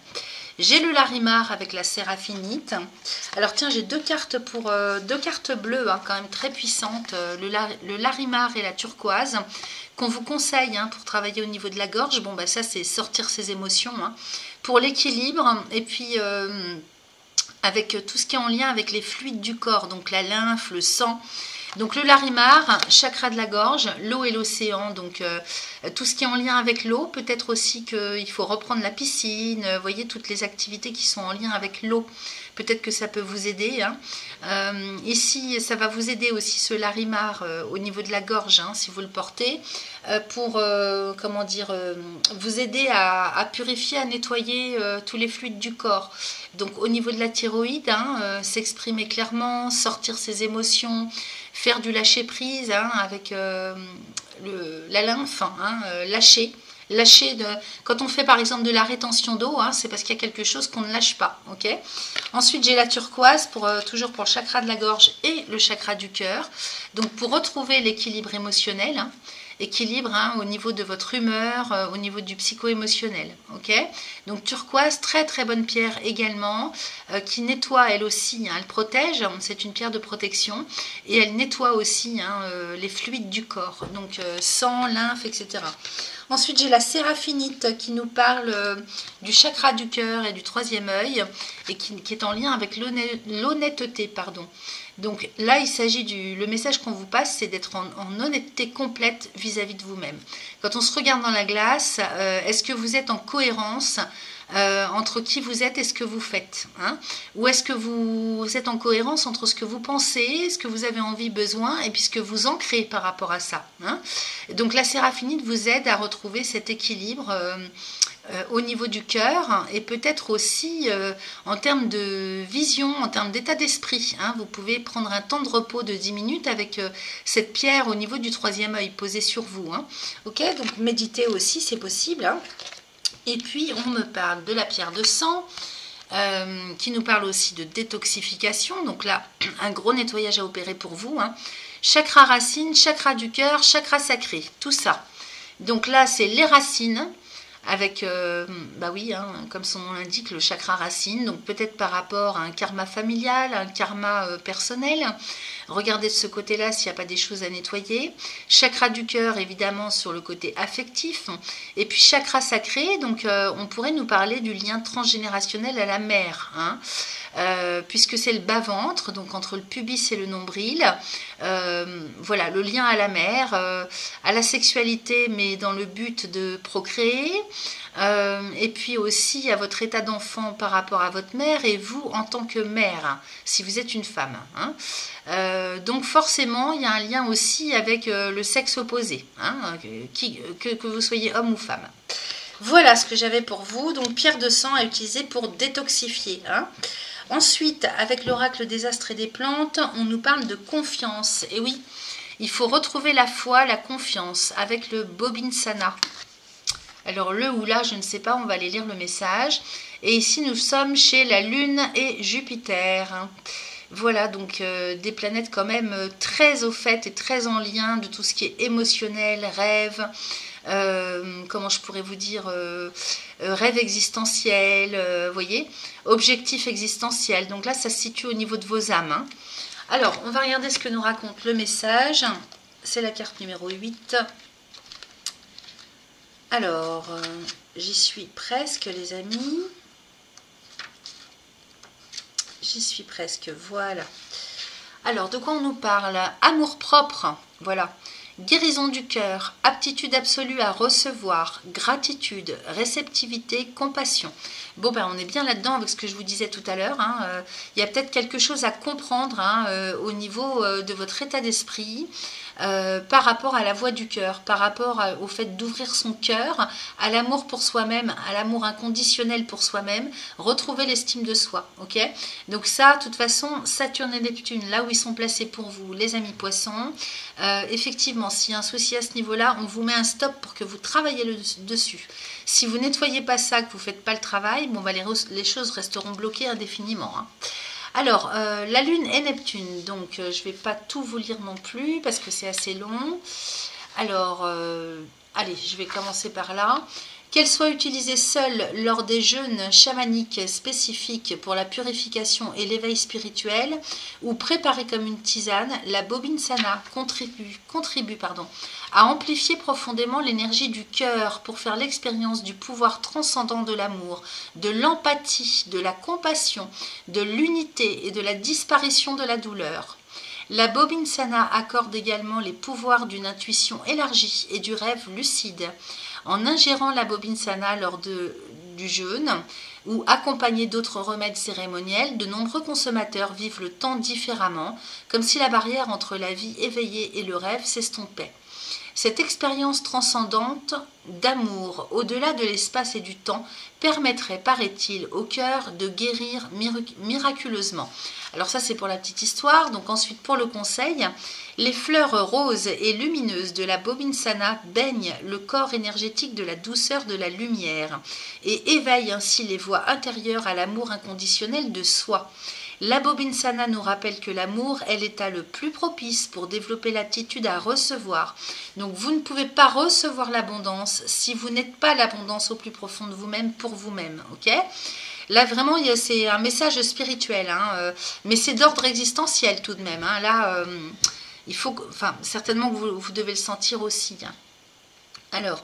A: j'ai le Larimar avec la Séraphinite. Alors tiens, j'ai deux cartes bleues hein, quand même très puissantes, le Larimar et la turquoise, qu'on vous conseille hein, pour travailler au niveau de la gorge. Bon, ça c'est sortir ses émotions. Hein. Pour l'équilibre, et puis avec tout ce qui est en lien avec les fluides du corps, donc la lymphe, le sang. Donc le Larimar, chakra de la gorge, l'eau et l'océan, donc tout ce qui est en lien avec l'eau, peut-être aussi qu'il faut reprendre la piscine, vous voyez toutes les activités qui sont en lien avec l'eau, peut-être que ça peut vous aider. Hein. Ici, ça va vous aider aussi ce Larimar au niveau de la gorge, hein, si vous le portez, pour vous aider à purifier, à nettoyer tous les fluides du corps. Donc au niveau de la thyroïde, hein, s'exprimer clairement, sortir ses émotions, faire du lâcher prise hein, avec la lymphe, hein, lâcher quand on fait par exemple de la rétention d'eau, hein, c'est parce qu'il y a quelque chose qu'on ne lâche pas. Okay. Ensuite, j'ai la turquoise, toujours pour le chakra de la gorge et le chakra du cœur. Donc, pour retrouver l'équilibre émotionnel, hein, équilibre hein, au niveau de votre humeur, au niveau du psycho-émotionnel. Okay. Donc, turquoise, très très bonne pierre également, qui nettoie elle aussi, hein, elle protège, c'est une pierre de protection, et elle nettoie aussi hein, les fluides du corps, donc sang, lymphe, etc. Ensuite, j'ai la Séraphinite qui nous parle du chakra du cœur et du troisième œil et qui est en lien avec l'honnêteté. Donc là, il s'agit le message qu'on vous passe, c'est d'être en honnêteté complète vis-à-vis de vous-même. Quand on se regarde dans la glace, est-ce que vous êtes en cohérence entre qui vous êtes et ce que vous faites hein? Ou est-ce que vous êtes en cohérence entre ce que vous pensez, ce que vous avez envie, besoin, et puis ce que vous ancrez par rapport à ça hein? Donc la Séraphinite vous aide à retrouver cet équilibre au niveau du cœur et peut-être aussi en termes de vision, en termes d'état d'esprit. Hein, vous pouvez prendre un temps de repos de 10 minutes avec cette pierre au niveau du troisième œil posée sur vous. Hein. Ok, donc méditer aussi, c'est possible. Hein. Et puis, on me parle de la pierre de sang, qui nous parle aussi de détoxification. Donc là, un gros nettoyage à opérer pour vous. Hein. Chakra racine, chakra du cœur, chakra sacré, tout ça. Donc là, c'est les racines, avec, oui, hein, comme son nom l'indique, le chakra racine. Donc peut-être par rapport à un karma familial, un karma personnel. Regardez de ce côté-là s'il n'y a pas des choses à nettoyer. Chakra du cœur, évidemment, sur le côté affectif. Et puis chakra sacré, donc on pourrait nous parler du lien transgénérationnel à la mère. Hein. Puisque c'est le bas-ventre, donc entre le pubis et le nombril. Voilà, le lien à la mère, à la sexualité, mais dans le but de procréer. Et puis aussi à votre état d'enfant par rapport à votre mère et vous en tant que mère, si vous êtes une femme. Hein. Donc forcément, il y a un lien aussi avec le sexe opposé, hein, que vous soyez homme ou femme. Voilà ce que j'avais pour vous. Donc pierre de sang à utiliser pour détoxifier. Hein. Ensuite, avec l'oracle des astres et des plantes, on nous parle de confiance. Et oui, il faut retrouver la foi, la confiance avec le Bobinsana. Alors le ou la, je ne sais pas, on va aller lire le message. Et ici, nous sommes chez la Lune et Jupiter. Voilà, donc des planètes quand même très au fait et très en lien de tout ce qui est émotionnel, rêve, comment je pourrais vous dire, rêve existentiel, voyez, objectif existentiel. Donc là, ça se situe au niveau de vos âmes. Hein. Alors, on va regarder ce que nous raconte le message. C'est la carte numéro 8. Alors, j'y suis presque, les amis. j'y suis presque, voilà. Alors, de quoi on nous parle? Amour-propre, voilà. Guérison du cœur, aptitude absolue à recevoir, gratitude, réceptivité, compassion. Bon, ben, on est bien là-dedans avec ce que je vous disais tout à l'heure. Hein. Il y a peut-être quelque chose à comprendre hein, au niveau de votre état d'esprit. Par rapport à la voix du cœur, par rapport au fait d'ouvrir son cœur à l'amour pour soi-même, à l'amour inconditionnel pour soi-même, retrouver l'estime de soi, ok? Donc ça, de toute façon, Saturne et Neptune, là où ils sont placés pour vous, les amis poissons, effectivement, s'il y a un souci à ce niveau-là, on vous met un stop pour que vous travaillez dessus. Si vous nettoyez pas ça, que vous ne faites pas le travail, bon, bah, les choses resteront bloquées indéfiniment, hein. Alors, la Lune et Neptune, donc je ne vais pas tout vous lire non plus parce que c'est assez long. Alors, allez, je vais commencer par là. Qu'elle soit utilisée seule lors des jeûnes chamaniques spécifiques pour la purification et l'éveil spirituel ou préparée comme une tisane, la Bobinsana contribue à amplifier profondément l'énergie du cœur pour faire l'expérience du pouvoir transcendant de l'amour, de l'empathie, de la compassion, de l'unité et de la disparition de la douleur. La Bobinsana accorde également les pouvoirs d'une intuition élargie et du rêve lucide. En ingérant la Bobinsana lors du jeûne ou accompagné d'autres remèdes cérémoniels, de nombreux consommateurs vivent le temps différemment, comme si la barrière entre la vie éveillée et le rêve s'estompait. Cette expérience transcendante d'amour au-delà de l'espace et du temps permettrait, paraît-il, au cœur de guérir miraculeusement. Alors ça c'est pour la petite histoire. Donc ensuite pour le conseil, les fleurs roses et lumineuses de la Bobinsana baignent le corps énergétique de la douceur de la lumière et éveillent ainsi les voies intérieures à l'amour inconditionnel de soi. La Bobinsana nous rappelle que l'amour est l'état le plus propice pour développer l'aptitude à recevoir. Donc vous ne pouvez pas recevoir l'abondance si vous n'êtes pas l'abondance au plus profond de vous-même pour vous-même, ok? Là vraiment c'est un message spirituel, hein, mais c'est d'ordre existentiel tout de même. Hein. Là, il faut, enfin certainement que vous devez le sentir aussi. Hein. Alors,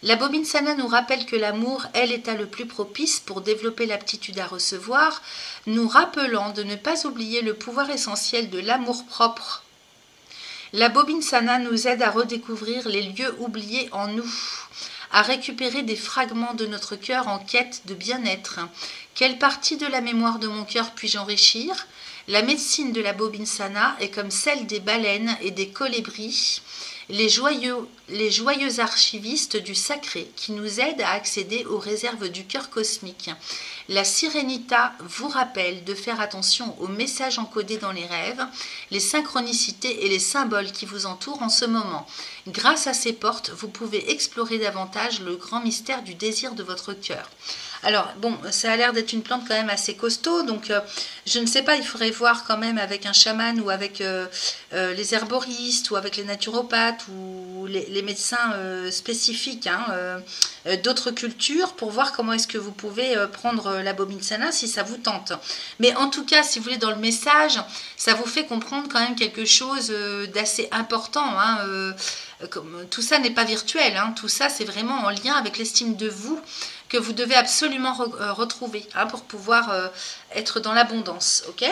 A: la Bobinsana nous rappelle que l'amour est l'état le plus propice pour développer l'aptitude à recevoir, nous rappelant de ne pas oublier le pouvoir essentiel de l'amour-propre. La Bobinsana nous aide à redécouvrir les lieux oubliés en nous, à récupérer des fragments de notre cœur en quête de bien-être. Quelle partie de la mémoire de mon cœur puis-je enrichir? La médecine de la Bobinsana est comme celle des baleines et des colibris, les joyeux archivistes du sacré qui nous aident à accéder aux réserves du cœur cosmique. La Sirenita vous rappelle de faire attention aux messages encodés dans les rêves, les synchronicités et les symboles qui vous entourent en ce moment. Grâce à ces portes, vous pouvez explorer davantage le grand mystère du désir de votre cœur. Alors, bon, ça a l'air d'être une plante quand même assez costaud, donc je ne sais pas, il faudrait voir quand même avec un chaman ou avec les herboristes ou avec les naturopathes ou les médecins spécifiques hein, d'autres cultures pour voir comment est-ce que vous pouvez prendre la Bobinsana si ça vous tente. Mais en tout cas, si vous voulez, dans le message, ça vous fait comprendre quand même quelque chose d'assez important. Hein, tout ça n'est pas virtuel, hein, tout ça c'est vraiment en lien avec l'estime de vous que vous devez absolument retrouver hein, pour pouvoir être dans l'abondance. Ok.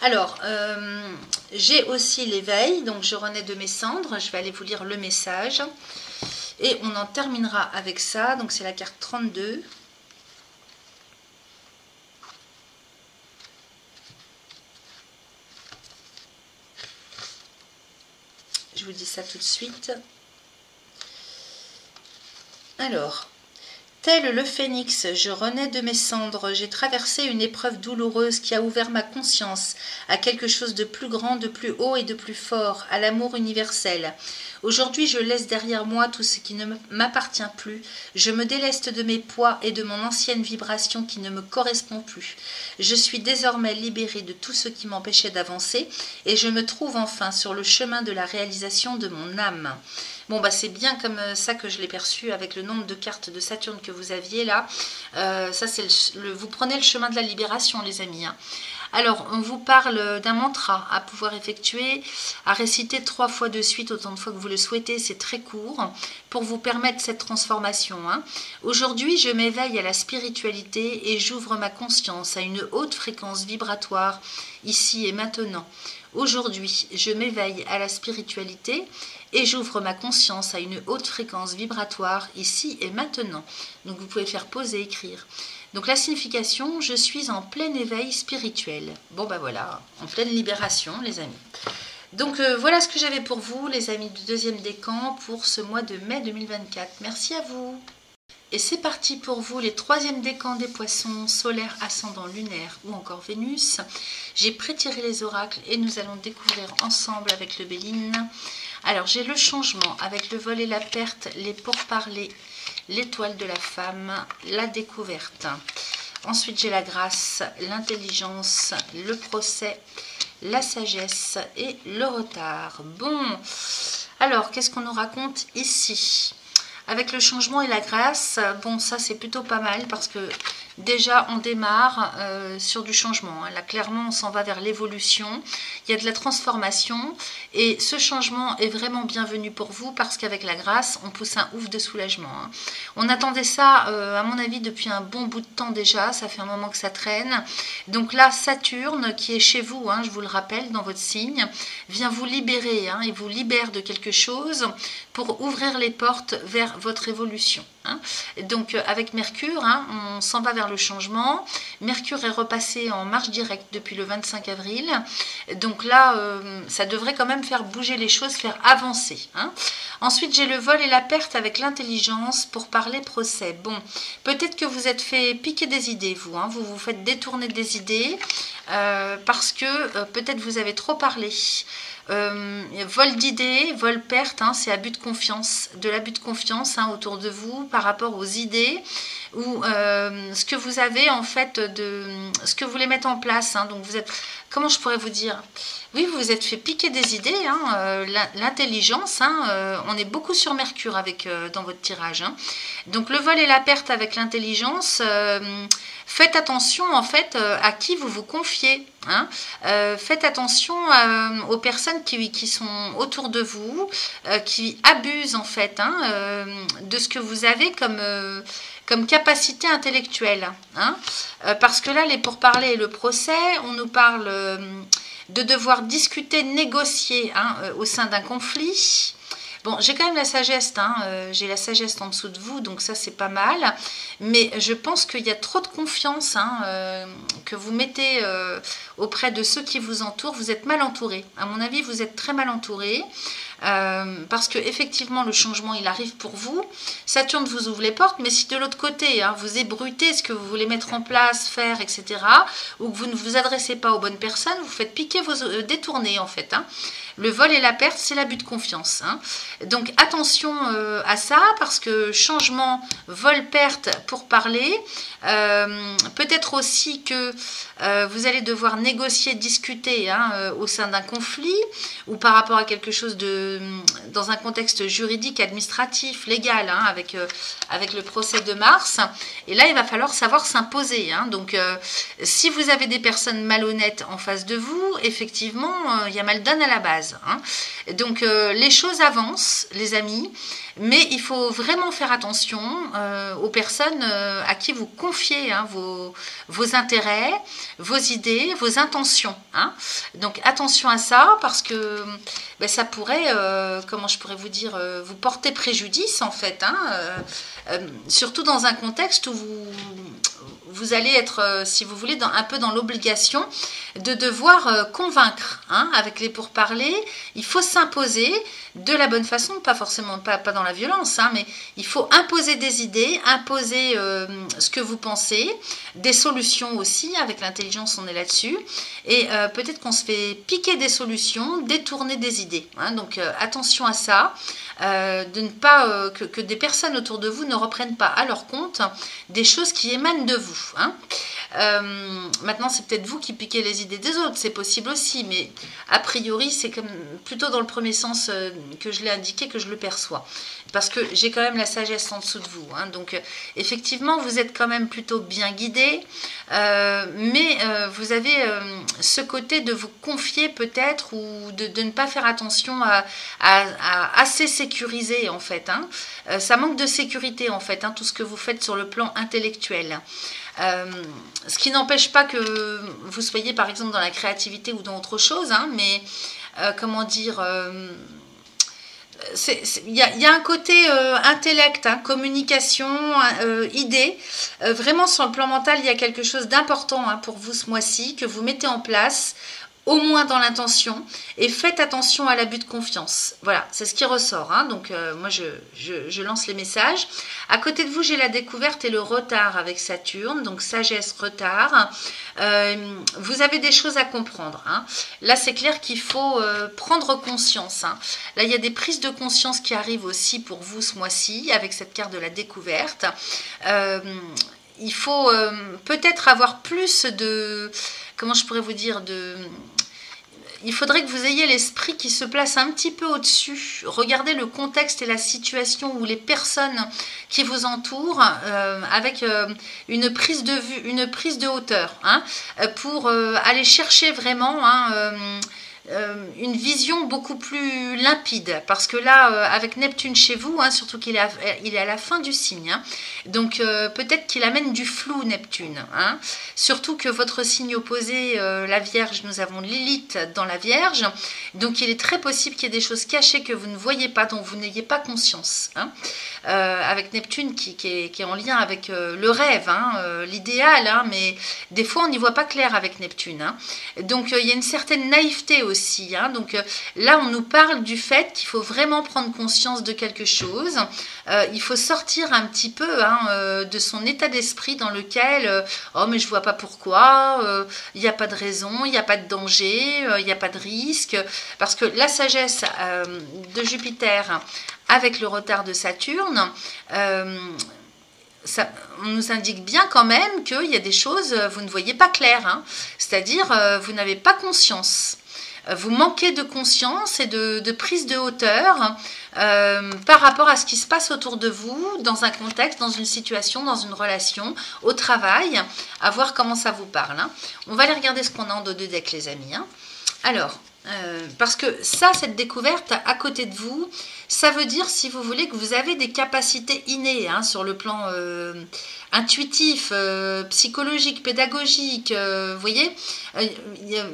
A: Alors, j'ai aussi l'éveil, donc je renais de mes cendres, je vais aller vous lire le message. Et on en terminera avec ça, donc c'est la carte 32. Je vous dis ça tout de suite. Alors, tel le phénix, je renais de mes cendres, j'ai traversé une épreuve douloureuse qui a ouvert ma conscience à quelque chose de plus grand, de plus haut et de plus fort, à l'amour universel. Aujourd'hui, je laisse derrière moi tout ce qui ne m'appartient plus. Je me déleste de mes poids et de mon ancienne vibration qui ne me correspond plus. Je suis désormais libérée de tout ce qui m'empêchait d'avancer et je me trouve enfin sur le chemin de la réalisation de mon âme. Bon, bah c'est bien comme ça que je l'ai perçu avec le nombre de cartes de Saturne que vous aviez là. Ça, c'est vous prenez le chemin de la libération, les amis. Hein. Alors, on vous parle d'un mantra à pouvoir effectuer, à réciter 3 fois de suite, autant de fois que vous le souhaitez, c'est très court, pour vous permettre cette transformation. Aujourd'hui, je m'éveille à la spiritualité et j'ouvre ma conscience à une haute fréquence vibratoire, ici et maintenant. Aujourd'hui, je m'éveille à la spiritualité et j'ouvre ma conscience à une haute fréquence vibratoire, ici et maintenant. Donc, vous pouvez faire pause et écrire. Donc la signification, je suis en plein éveil spirituel. Bon ben voilà, en pleine libération les amis. Donc voilà ce que j'avais pour vous les amis du deuxième décan pour ce mois de mai 2024. Merci à vous. Et c'est parti pour vous les troisièmes décans des poissons, solaire, ascendant, lunaire ou encore Vénus. J'ai prétiré les oracles et nous allons découvrir ensemble avec le Béline. Alors j'ai le changement avec le vol et la perte, les pourparlers, l'étoile de la femme, la découverte. Ensuite, j'ai la grâce, l'intelligence, le procès, la sagesse et le retard. Bon, alors, qu'est-ce qu'on nous raconte ici? Avec le changement et la grâce, bon, ça c'est plutôt pas mal parce que déjà on démarre sur du changement. Là clairement on s'en va vers l'évolution, il y a de la transformation et ce changement est vraiment bienvenu pour vous parce qu'avec la grâce on pousse un ouf de soulagement. On attendait ça à mon avis depuis un bon bout de temps déjà, ça fait un moment que ça traîne. Donc là Saturne qui est chez vous, je vous le rappelle dans votre signe, vient vous libérer, il vous libère de quelque chose pour ouvrir les portes vers votre évolution. Donc avec Mercure, on s'en va vers le changement. Mercure est repassé en marche directe depuis le 25 avril. Donc là, ça devrait quand même faire bouger les choses, faire avancer. Ensuite, j'ai le vol et la perte avec l'intelligence pour parler procès. Bon, peut-être que vous êtes fait piquer des idées, vous. Vous vous faites détourner des idées parce que peut-être vous avez trop parlé. Vol d'idées, vol perte, c'est abus de confiance, de l'abus de confiance autour de vous par rapport aux idées ou ce que vous avez en fait, ce que vous voulez mettre en place. Donc vous êtes, comment je pourrais vous dire? Oui, vous vous êtes fait piquer des idées, l'intelligence, on est beaucoup sur Mercure avec, dans votre tirage. Donc le vol et la perte avec l'intelligence, faites attention en fait à qui vous vous confiez. Faites attention aux personnes qui sont autour de vous, qui abusent en fait de ce que vous avez comme capacité intellectuelle. Parce que là, les pourparlers et le procès, on nous parle de devoir discuter, négocier au sein d'un conflit. Bon, j'ai quand même la sagesse, j'ai la sagesse en dessous de vous, donc ça c'est pas mal. Mais je pense qu'il y a trop de confiance que vous mettez auprès de ceux qui vous entourent. Vous êtes mal entouré. À mon avis, vous êtes très mal entouré. Parce que effectivement le changement il arrive pour vous. Saturne vous ouvre les portes, mais si de l'autre côté vous ébrutez ce que vous voulez mettre en place, faire, etc., ou que vous ne vous adressez pas aux bonnes personnes, vous faites piquer vos détourner en fait. Le vol et la perte, c'est l'abus de confiance. Donc attention à ça, parce que changement, vol, perte pour parler. Peut-être aussi que vous allez devoir négocier, discuter au sein d'un conflit ou par rapport à quelque chose dans un contexte juridique, administratif, légal, avec le procès de Mars. Et là, il va falloir savoir s'imposer. Donc, si vous avez des personnes malhonnêtes en face de vous, effectivement, il y a mal donne à la base. Donc, les choses avancent, les amis. Mais il faut vraiment faire attention aux personnes à qui vous confiez vos intérêts, vos idées, vos intentions. Donc attention à ça parce que ça pourrait, comment je pourrais vous dire, vous porter préjudice en fait. Surtout dans un contexte où vous allez être, si vous voulez, un peu dans l'obligation de devoir convaincre. Avec les pourparlers, il faut s'imposer de la bonne façon, pas forcément pas dans la violence, mais il faut imposer des idées, imposer ce que vous pensez, des solutions aussi, avec l'intelligence on est là-dessus, et peut-être qu'on se fait piquer des solutions, détourner des idées. Donc attention à ça, de ne pas que des personnes autour de vous ne reprennent pas à leur compte des choses qui émanent de vous. Maintenant, c'est peut-être vous qui piquez les idées des autres, c'est possible aussi, mais a priori, c'est comme plutôt dans le premier sens que je l'ai indiqué, que je le perçois. Parce que j'ai quand même la sagesse en dessous de vous. Hein. Donc, effectivement, vous êtes quand même plutôt bien guidé, mais vous avez ce côté de vous confier peut-être ou de ne pas faire attention à assez sécuriser, en fait. Hein. Ça manque de sécurité, en fait, hein, tout ce que vous faites sur le plan intellectuel. Ce qui n'empêche pas que vous soyez, par exemple, dans la créativité ou dans autre chose, hein, mais comment dire... il y a un côté intellect, hein, communication, idée. Vraiment, sur le plan mental, il y a quelque chose d'important hein, pour vous ce mois-ci, que vous mettez en place, au moins dans l'intention, et faites attention à l'abus de confiance. Voilà, c'est ce qui ressort. Hein. Donc, moi, je lance les messages. À côté de vous, j'ai la découverte et le retard avec Saturne, donc sagesse, retard. Vous avez des choses à comprendre. Hein. Là, c'est clair qu'il faut prendre conscience. Hein. Là, il y a des prises de conscience qui arrivent aussi pour vous ce mois-ci, avec cette carte de la découverte. Il faut peut-être avoir plus de... Comment je pourrais vous dire il faudrait que vous ayez l'esprit qui se place un petit peu au-dessus. Regardez le contexte et la situation ou les personnes qui vous entourent avec une prise de vue, une prise de hauteur, hein, pour aller chercher vraiment une vision beaucoup plus limpide. Parce que là, avec Neptune chez vous, hein, surtout qu'il est à la fin du signe, hein, donc peut-être qu'il amène du flou Neptune. Hein, surtout que votre signe opposé, la Vierge, nous avons Lilith dans la Vierge. Donc il est très possible qu'il y ait des choses cachées que vous ne voyez pas, dont vous n'ayez pas conscience. Hein, avec Neptune qui est en lien avec le rêve, hein, l'idéal, hein, mais des fois on n'y voit pas clair avec Neptune. Hein. Donc il y a une certaine naïveté aussi. Hein. Donc là on nous parle du fait qu'il faut vraiment prendre conscience de quelque chose. Il faut sortir un petit peu hein, de son état d'esprit dans lequel oh mais je vois pas pourquoi, il n'y a pas de raison, il n'y a pas de danger, il n'y a pas de risque, parce que la sagesse de Jupiter avec le retard de Saturne, ça, on nous indique bien quand même qu'il y a des choses, vous ne voyez pas clair, hein, c'est-à-dire vous n'avez pas conscience. Vous manquez de conscience et de prise de hauteur par rapport à ce qui se passe autour de vous, dans un contexte, dans une situation, dans une relation, au travail, à voir comment ça vous parle. Hein. On va aller regarder ce qu'on a en dos de deck, les amis. Hein. Alors, parce que ça, cette découverte à côté de vous, ça veut dire, si vous voulez, que vous avez des capacités innées hein, sur le plan intuitif, psychologique, pédagogique, vous voyez,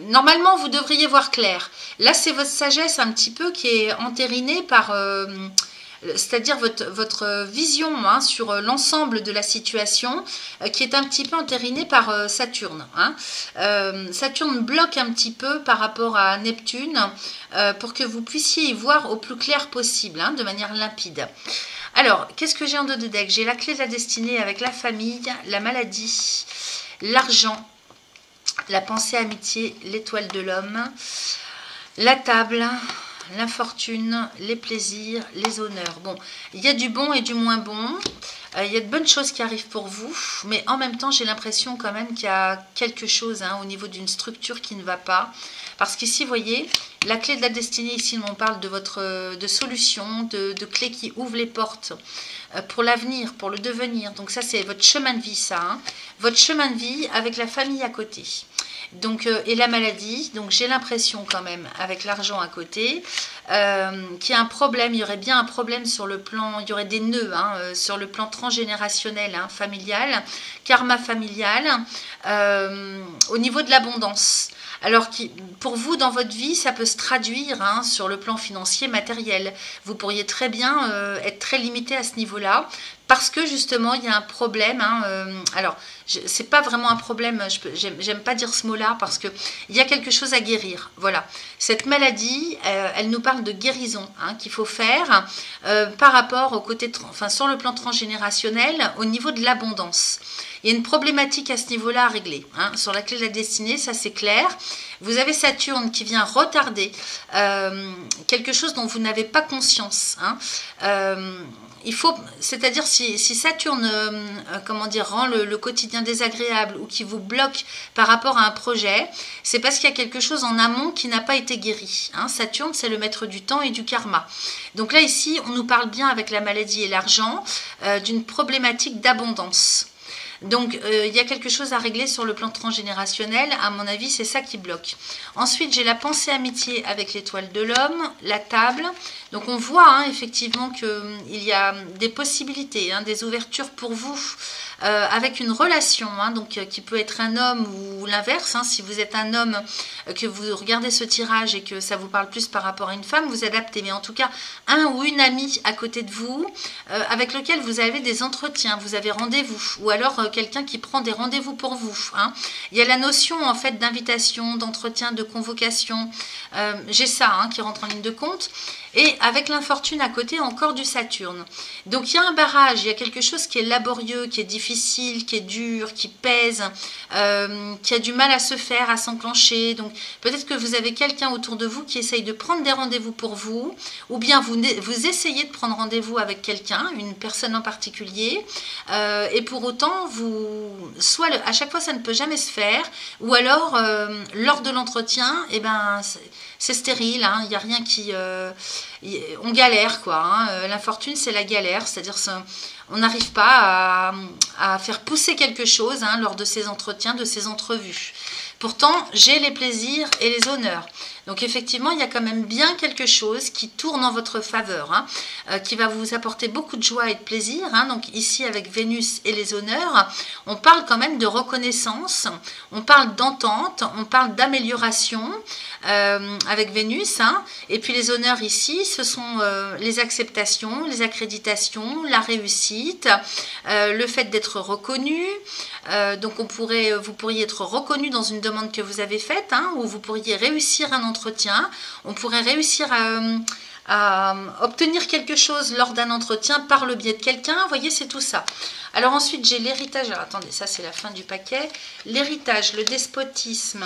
A: normalement, vous devriez voir clair. Là, c'est votre sagesse un petit peu qui est entérinée par... c'est-à-dire votre vision hein, sur l'ensemble de la situation qui est un petit peu entérinée par Saturne. Hein. Saturne bloque un petit peu par rapport à Neptune pour que vous puissiez y voir au plus clair possible, hein, de manière limpide. Alors, qu'est-ce que j'ai en dos de deck? J'ai la clé de la destinée avec la famille, la maladie, l'argent, la pensée amitié, l'étoile de l'homme, la table... l'infortune, les plaisirs, les honneurs. Bon, il y a du bon et du moins bon. Il y a de bonnes choses qui arrivent pour vous, mais en même temps, j'ai l'impression quand même qu'il y a quelque chose hein, au niveau d'une structure qui ne va pas. Parce qu'ici, vous voyez, la clé de la destinée, ici, on parle de solutions, de clés qui ouvrent les portes pour l'avenir, pour le devenir. Donc ça, c'est votre chemin de vie, ça. Hein. Votre chemin de vie avec la famille à côté. Donc, et la maladie, donc j'ai l'impression quand même, avec l'argent à côté, qu'il y a un problème, il y aurait bien un problème sur le plan, il y aurait des nœuds hein, sur le plan transgénérationnel, hein, familial, karma familial, au niveau de l'abondance. Alors, pour vous, dans votre vie, ça peut se traduire hein, sur le plan financier, matériel. Vous pourriez très bien être très limité à ce niveau-là, parce que justement, il y a un problème. Hein, alors, c'est pas vraiment un problème, j'aime pas dire ce mot-là, parce qu'il y a quelque chose à guérir. Voilà. Cette maladie, elle nous parle de guérison hein, qu'il faut faire par rapport au côté, enfin, sur le plan transgénérationnel, au niveau de l'abondance. Il y a une problématique à ce niveau-là à régler. Hein. Sur la clé de la destinée, ça c'est clair. Vous avez Saturne qui vient retarder quelque chose dont vous n'avez pas conscience. Hein. Il faut, c'est-à-dire si Saturne, comment dire, rend le quotidien désagréable ou qui vous bloque par rapport à un projet, c'est parce qu'il y a quelque chose en amont qui n'a pas été guéri. Hein. Saturne, c'est le maître du temps et du karma. Donc là, ici, on nous parle bien avec la maladie et l'argent d'une problématique d'abondance. Donc, il y a quelque chose à régler sur le plan transgénérationnel. À mon avis, c'est ça qui bloque. Ensuite, j'ai la pensée amitié avec l'étoile de l'homme, la table. Donc, on voit hein, effectivement qu'il y a des possibilités, hein, des ouvertures pour vous. Avec une relation, hein, donc qui peut être un homme ou l'inverse. Hein, si vous êtes un homme, que vous regardez ce tirage et que ça vous parle plus par rapport à une femme, vous adaptez. Mais en tout cas, un ou une amie à côté de vous, avec lequel vous avez des entretiens, vous avez rendez-vous, ou alors quelqu'un qui prend des rendez-vous pour vous. Hein. Il y a la notion en fait d'invitation, d'entretien, de convocation. J'ai ça hein, qui rentre en ligne de compte. Et avec l'infortune à côté, encore du Saturne. Donc il y a un barrage, il y a quelque chose qui est laborieux, qui est difficile, qui est dur, qui pèse, qui a du mal à se faire, à s'enclencher. Donc peut-être que vous avez quelqu'un autour de vous qui essaye de prendre des rendez-vous pour vous, ou bien vous essayez de prendre rendez-vous avec quelqu'un, une personne en particulier, et pour autant, soit à chaque fois ça ne peut jamais se faire, ou alors lors de l'entretien, eh ben, c'est stérile, hein, il n'y a rien qui... on galère quoi, hein. L'infortune c'est la galère, c'est-à-dire on n'arrive pas à faire pousser quelque chose hein, lors de ces entretiens, de ces entrevues. Pourtant, j'ai les plaisirs et les honneurs. Donc effectivement, il y a quand même bien quelque chose qui tourne en votre faveur, hein, qui va vous apporter beaucoup de joie et de plaisir. Hein. Donc ici, avec Vénus et les honneurs, on parle quand même de reconnaissance, on parle d'entente, on parle d'amélioration avec Vénus. Hein. Et puis les honneurs ici, ce sont les acceptations, les accréditations, la réussite, le fait d'être reconnu. Donc vous pourriez être reconnu dans une demande que vous avez faite, hein, ou vous pourriez réussir un entretien, on pourrait réussir à obtenir quelque chose lors d'un entretien par le biais de quelqu'un. Vous voyez, c'est tout ça. Alors ensuite, j'ai l'héritage. Alors attendez, ça c'est la fin du paquet. L'héritage, le despotisme,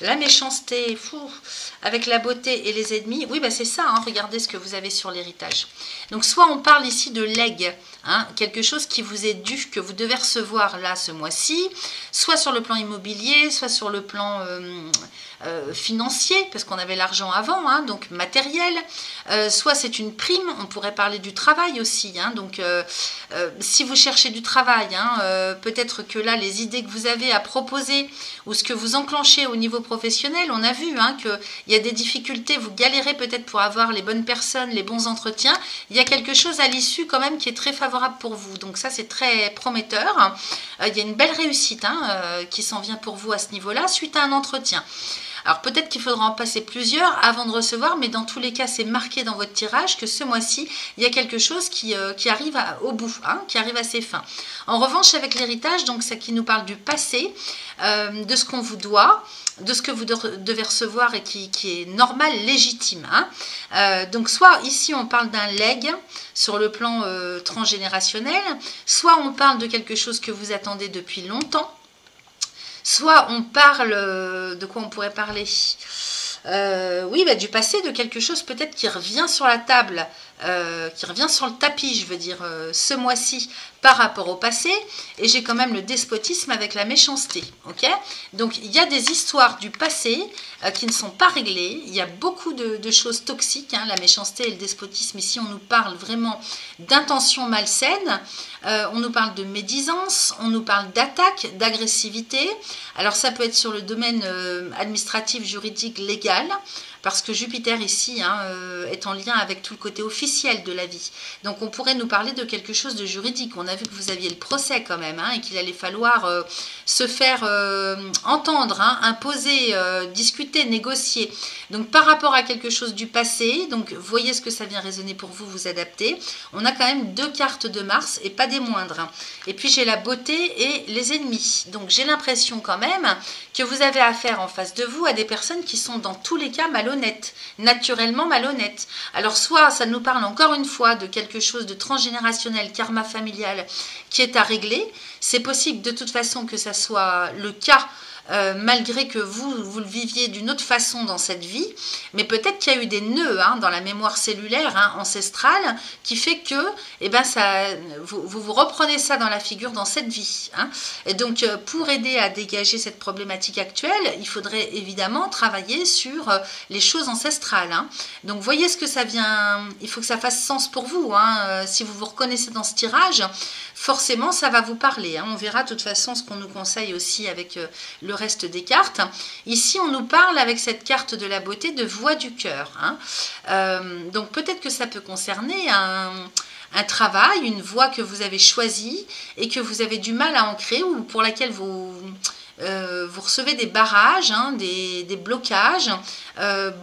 A: la méchanceté, avec la beauté et les ennemis. Oui, bah c'est ça, hein, regardez ce que vous avez sur l'héritage. Donc soit on parle ici de legs, hein, quelque chose qui vous est dû, que vous devez recevoir là ce mois-ci, soit sur le plan immobilier, soit sur le plan financier, parce qu'on avait l'argent avant, hein, donc matériel, soit c'est une prime, on pourrait parler du travail aussi, hein, donc si vous cherchez du travail, hein, peut-être que là les idées que vous avez à proposer ou ce que vous enclenchez au niveau professionnel, on a vu hein, qu'il y a des difficultés, vous galérez peut-être pour avoir les bonnes personnes, les bons entretiens, il y a quelque chose à l'issue quand même qui est très favorable pour vous, donc ça c'est très prometteur. Il y a une belle réussite hein, qui s'en vient pour vous à ce niveau-là suite à un entretien. Alors peut-être qu'il faudra en passer plusieurs avant de recevoir, mais dans tous les cas, c'est marqué dans votre tirage que ce mois-ci, il y a quelque chose qui arrive au bout, hein, qui arrive à ses fins. En revanche, avec l'héritage, donc ça qui nous parle du passé, de ce qu'on vous doit, de ce que vous devez recevoir et qui est normal, légitime. Hein. Donc soit ici, on parle d'un legs sur le plan transgénérationnel, soit on parle de quelque chose que vous attendez depuis longtemps, soit on parle, de quoi on pourrait parler oui, bah, du passé, de quelque chose peut-être qui revient sur la table, qui revient sur le tapis, je veux dire, ce mois-ci par rapport au passé. Et j'ai quand même le despotisme avec la méchanceté. Ok, donc il y a des histoires du passé qui ne sont pas réglées. Il y a beaucoup de choses toxiques, hein, la méchanceté et le despotisme. Ici, on nous parle vraiment d'intentions malsaines. On nous parle de médisance, on nous parle d'attaque, d'agressivité. Alors ça peut être sur le domaine administratif, juridique, légal, parce que Jupiter ici hein, est en lien avec tout le côté officiel de la vie. Donc on pourrait nous parler de quelque chose de juridique. On a vu que vous aviez le procès quand même, hein, et qu'il allait falloir se faire entendre, hein, imposer, discuter, négocier. Donc par rapport à quelque chose du passé, donc voyez ce que ça vient résonner pour vous, vous adapter. On a quand même 2 cartes de Mars et pas des moindres. Hein. Et puis j'ai la beauté et les ennemis. Donc j'ai l'impression quand même que vous avez affaire en face de vous à des personnes qui sont dans tous les cas malhonnêtes, naturellement malhonnêtes. Alors soit ça nous parle encore une fois de quelque chose de transgénérationnel, karma familial qui est à régler. C'est possible de toute façon que ça soit le cas malgré que vous le viviez d'une autre façon dans cette vie, mais peut-être qu'il y a eu des nœuds dans la mémoire cellulaire ancestrale qui fait que vous reprenez ça dans la figure dans cette vie. Et donc, pour aider à dégager cette problématique actuelle, il faudrait évidemment travailler sur les choses ancestrales. Donc, voyez ce que ça vient. Il faut que ça fasse sens pour vous. Si vous vous reconnaissez dans ce tirage, forcément, ça va vous parler. On verra de toute façon ce qu'on nous conseille aussi avec le reste des cartes. Ici, on nous parle avec cette carte de la beauté de voix du cœur. Donc, peut-être que ça peut concerner un travail, une voie que vous avez choisie et que vous avez du mal à ancrer ou pour laquelle vous recevez des barrages, des blocages,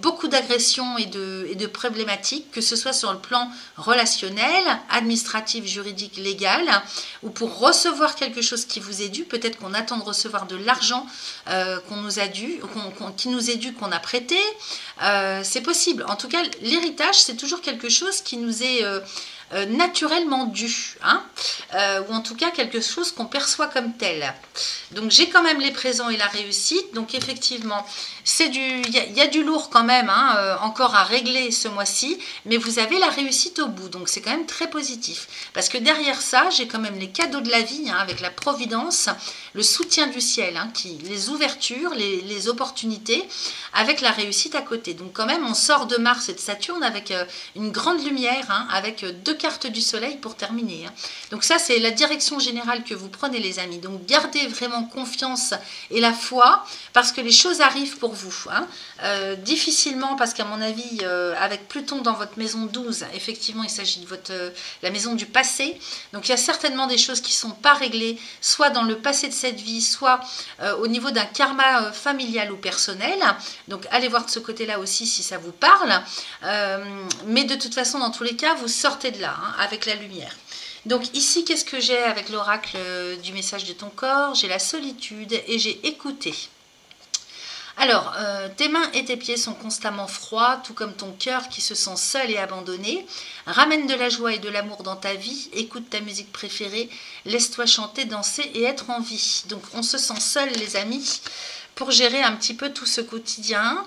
A: beaucoup d'agressions et de problématiques, que ce soit sur le plan relationnel, administratif, juridique, légal, ou pour recevoir quelque chose qui vous est dû. Peut-être qu'on attend de recevoir de l'argent qui nous est dû, qu'on a prêté. C'est possible. En tout cas, l'héritage, c'est toujours quelque chose qui nous est naturellement dû, ou en tout cas quelque chose qu'on perçoit comme tel. Donc j'ai quand même les présents et la réussite. Donc effectivement, il y a du lourd quand même, encore à régler ce mois-ci, mais vous avez la réussite au bout. Donc c'est quand même très positif. Parce que derrière ça, j'ai quand même les cadeaux de la vie, avec la providence, le soutien du ciel, les ouvertures, les opportunités, avec la réussite à côté. Donc quand même, on sort de Mars et de Saturne avec une grande lumière, avec deux cartes du soleil pour terminer. Donc ça, c'est la direction générale que vous prenez, les amis. Donc gardez vraiment confiance et la foi, parce que les choses arrivent pour vous. Difficilement, parce qu'à mon avis, avec Pluton dans votre maison 12, effectivement, il s'agit de la maison du passé. Donc il y a certainement des choses qui ne sont pas réglées, soit dans le passé de cette vie, soit au niveau d'un karma familial ou personnel. Donc allez voir de ce côté-là aussi si ça vous parle. Mais de toute façon, dans tous les cas, vous sortez de là, avec la lumière. Donc ici, qu'est-ce que j'ai avec l'oracle du message de ton corps? J'ai la solitude et j'ai écouté. Alors, tes mains et tes pieds sont constamment froids, tout comme ton cœur qui se sent seul et abandonné. Ramène de la joie et de l'amour dans ta vie, écoute ta musique préférée, laisse-toi chanter, danser et être en vie. Donc, on se sent seul, les amis, pour gérer un petit peu tout ce quotidien.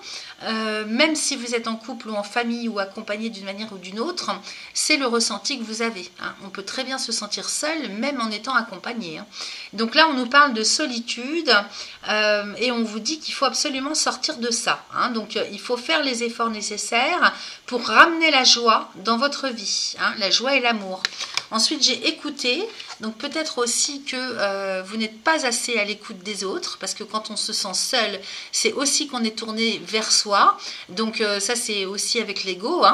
A: Même si vous êtes en couple ou en famille ou accompagné d'une manière ou d'une autre, c'est le ressenti que vous avez. On peut très bien se sentir seul, même en étant accompagné. Donc là, on nous parle de solitude et on vous dit qu'il faut absolument sortir de ça. Donc il faut faire les efforts nécessaires pour ramener la joie dans votre vie, la joie et l'amour. Ensuite, j'ai écouté. Donc peut-être aussi que vous n'êtes pas assez à l'écoute des autres, parce que quand on se sent seul, c'est aussi qu'on est tourné vers soi. Donc ça, c'est aussi avec l'ego.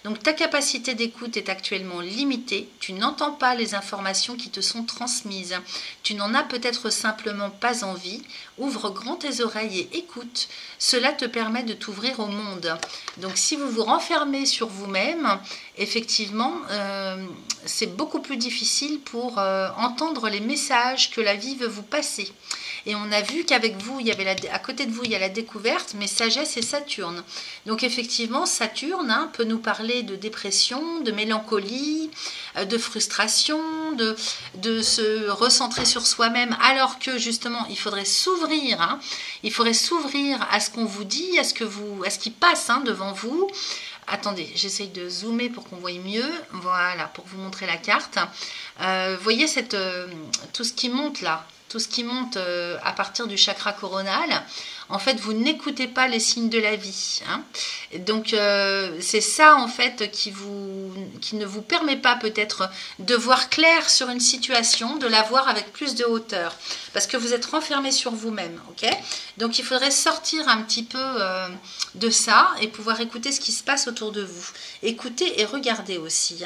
A: Donc ta capacité d'écoute est actuellement limitée. Tu n'entends pas les informations qui te sont transmises. Tu n'en as peut-être simplement pas envie. Ouvre grand tes oreilles et écoute. Cela te permet de t'ouvrir au monde. Donc si vous vous renfermez sur vous-même, effectivement, c'est beaucoup plus difficile pour entendre les messages que la vie veut vous passer. Et on a vu qu'avec vous, il y avait à côté de vous, il y a la découverte, mais sagesse et Saturne. Donc effectivement, Saturne peut nous parler de dépression, de mélancolie, de frustration, de se recentrer sur soi-même, alors que justement, il faudrait s'ouvrir. Il faudrait s'ouvrir à ce qu'on vous dit, à ce qui passe devant vous. Attendez, j'essaye de zoomer pour qu'on voie mieux. Voilà, pour vous montrer la carte. Voyez tout ce qui monte là. Tout ce qui monte à partir du chakra coronal, en fait, vous n'écoutez pas les signes de la vie. Donc, c'est ça, en fait, qui ne vous permet pas peut-être de voir clair sur une situation, de la voir avec plus de hauteur, parce que vous êtes renfermé sur vous-même. Ok ? Donc, il faudrait sortir un petit peu de ça et pouvoir écouter ce qui se passe autour de vous. Écoutez et regardez aussi.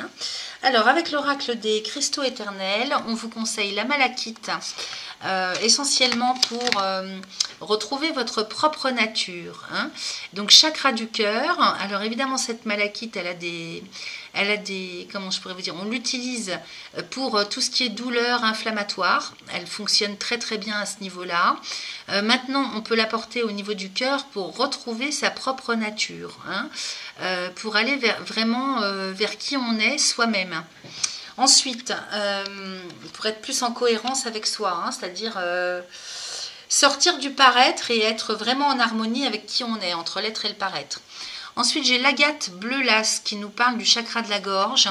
A: Alors, avec l'oracle des cristaux éternels, on vous conseille la malachite, essentiellement pour retrouver votre propre nature. Donc chakra du cœur. Alors évidemment, cette malachite, elle a des, comment je pourrais vous dire, on l'utilise pour tout ce qui est douleur inflammatoire. Elle fonctionne très très bien à ce niveau-là. Maintenant, on peut l'apporter au niveau du cœur pour retrouver sa propre nature, pour aller vraiment vers qui on est soi-même. Ensuite, pour être plus en cohérence avec soi, c'est-à-dire sortir du paraître et être vraiment en harmonie avec qui on est, entre l'être et le paraître. Ensuite, j'ai l'agate bleu las qui nous parle du chakra de la gorge.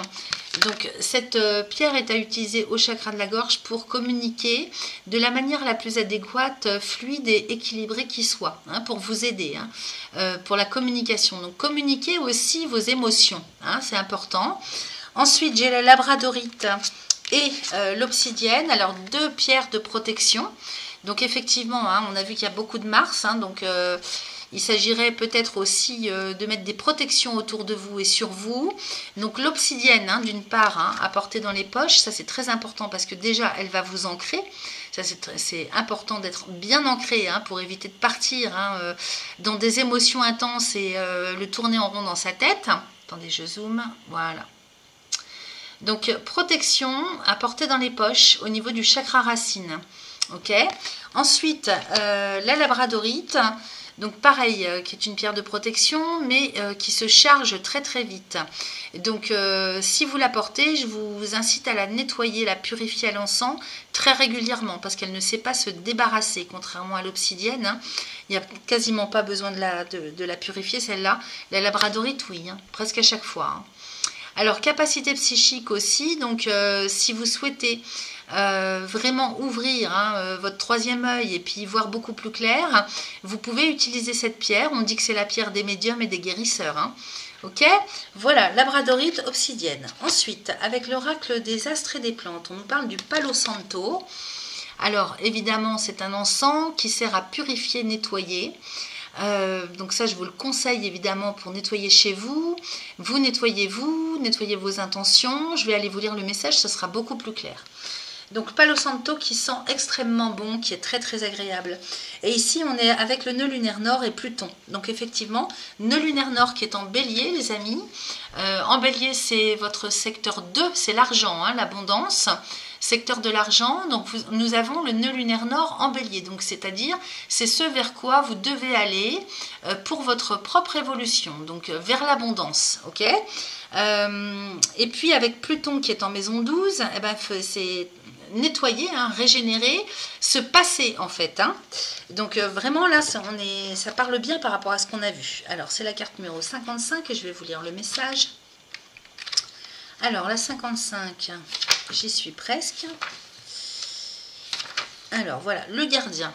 A: Donc, cette pierre est à utiliser au chakra de la gorge pour communiquer de la manière la plus adéquate, fluide et équilibrée qui soit, hein, pour vous aider, hein, pour la communication. Donc, communiquez aussi vos émotions, hein, c'est important. Ensuite, j'ai la labradorite et l'obsidienne. Alors, 2 pierres de protection. Donc, effectivement, hein, on a vu qu'il y a beaucoup de Mars, hein, donc... il s'agirait peut-être aussi de mettre des protections autour de vous et sur vous. Donc l'obsidienne, hein, d'une part, hein, à porter dans les poches, ça c'est très important parce que déjà elle va vous ancrer. Ça c'est important d'être bien ancré, hein, pour éviter de partir, hein, dans des émotions intenses et le tourner en rond dans sa tête. Attendez, je zoome, voilà. Donc protection à porter dans les poches au niveau du chakra racine. Ok. Ensuite, la labradorite. Donc pareil, qui est une pierre de protection, mais qui se charge très très vite. Donc si vous la portez, je vous incite à la nettoyer, la purifier à l'encens très régulièrement, parce qu'elle ne sait pas se débarrasser, contrairement à l'obsidienne. Hein. Il n'y a quasiment pas besoin de la purifier, celle-là. La labradorite, oui, hein, presque à chaque fois. Hein. Alors, capacité psychique aussi, donc si vous souhaitez... vraiment ouvrir, hein, votre 3e œil et puis voir beaucoup plus clair, vous pouvez utiliser cette pierre. On dit que c'est la pierre des médiums et des guérisseurs, hein. Ok, voilà, labradorite, obsidienne. Ensuite, avec l'oracle des astres et des plantes, on nous parle du palo santo. Alors évidemment, c'est un encens qui sert à purifier, nettoyer. Donc ça, je vous le conseille évidemment pour nettoyer chez vous. Vous, nettoyez vos intentions. Je vais aller vous lire le message, ça sera beaucoup plus clair. Donc Palo Santo qui sent extrêmement bon, qui est très très agréable. Et ici on est avec le nœud lunaire nord et Pluton. Donc effectivement, nœud lunaire nord qui est en bélier les amis. En bélier c'est votre secteur 2, c'est l'argent, hein, l'abondance. Secteur de l'argent, donc nous avons le nœud lunaire nord en bélier. Donc c'est-à-dire c'est ce vers quoi vous devez aller pour votre propre évolution. Donc vers l'abondance, ok. Et puis avec Pluton qui est en maison 12, eh ben, c'est... nettoyer, hein, régénérer, se passer en fait. Hein. Donc vraiment là, ça parle bien par rapport à ce qu'on a vu. Alors c'est la carte numéro 55 et je vais vous lire le message. Alors la 55, j'y suis presque. Alors voilà, le gardien.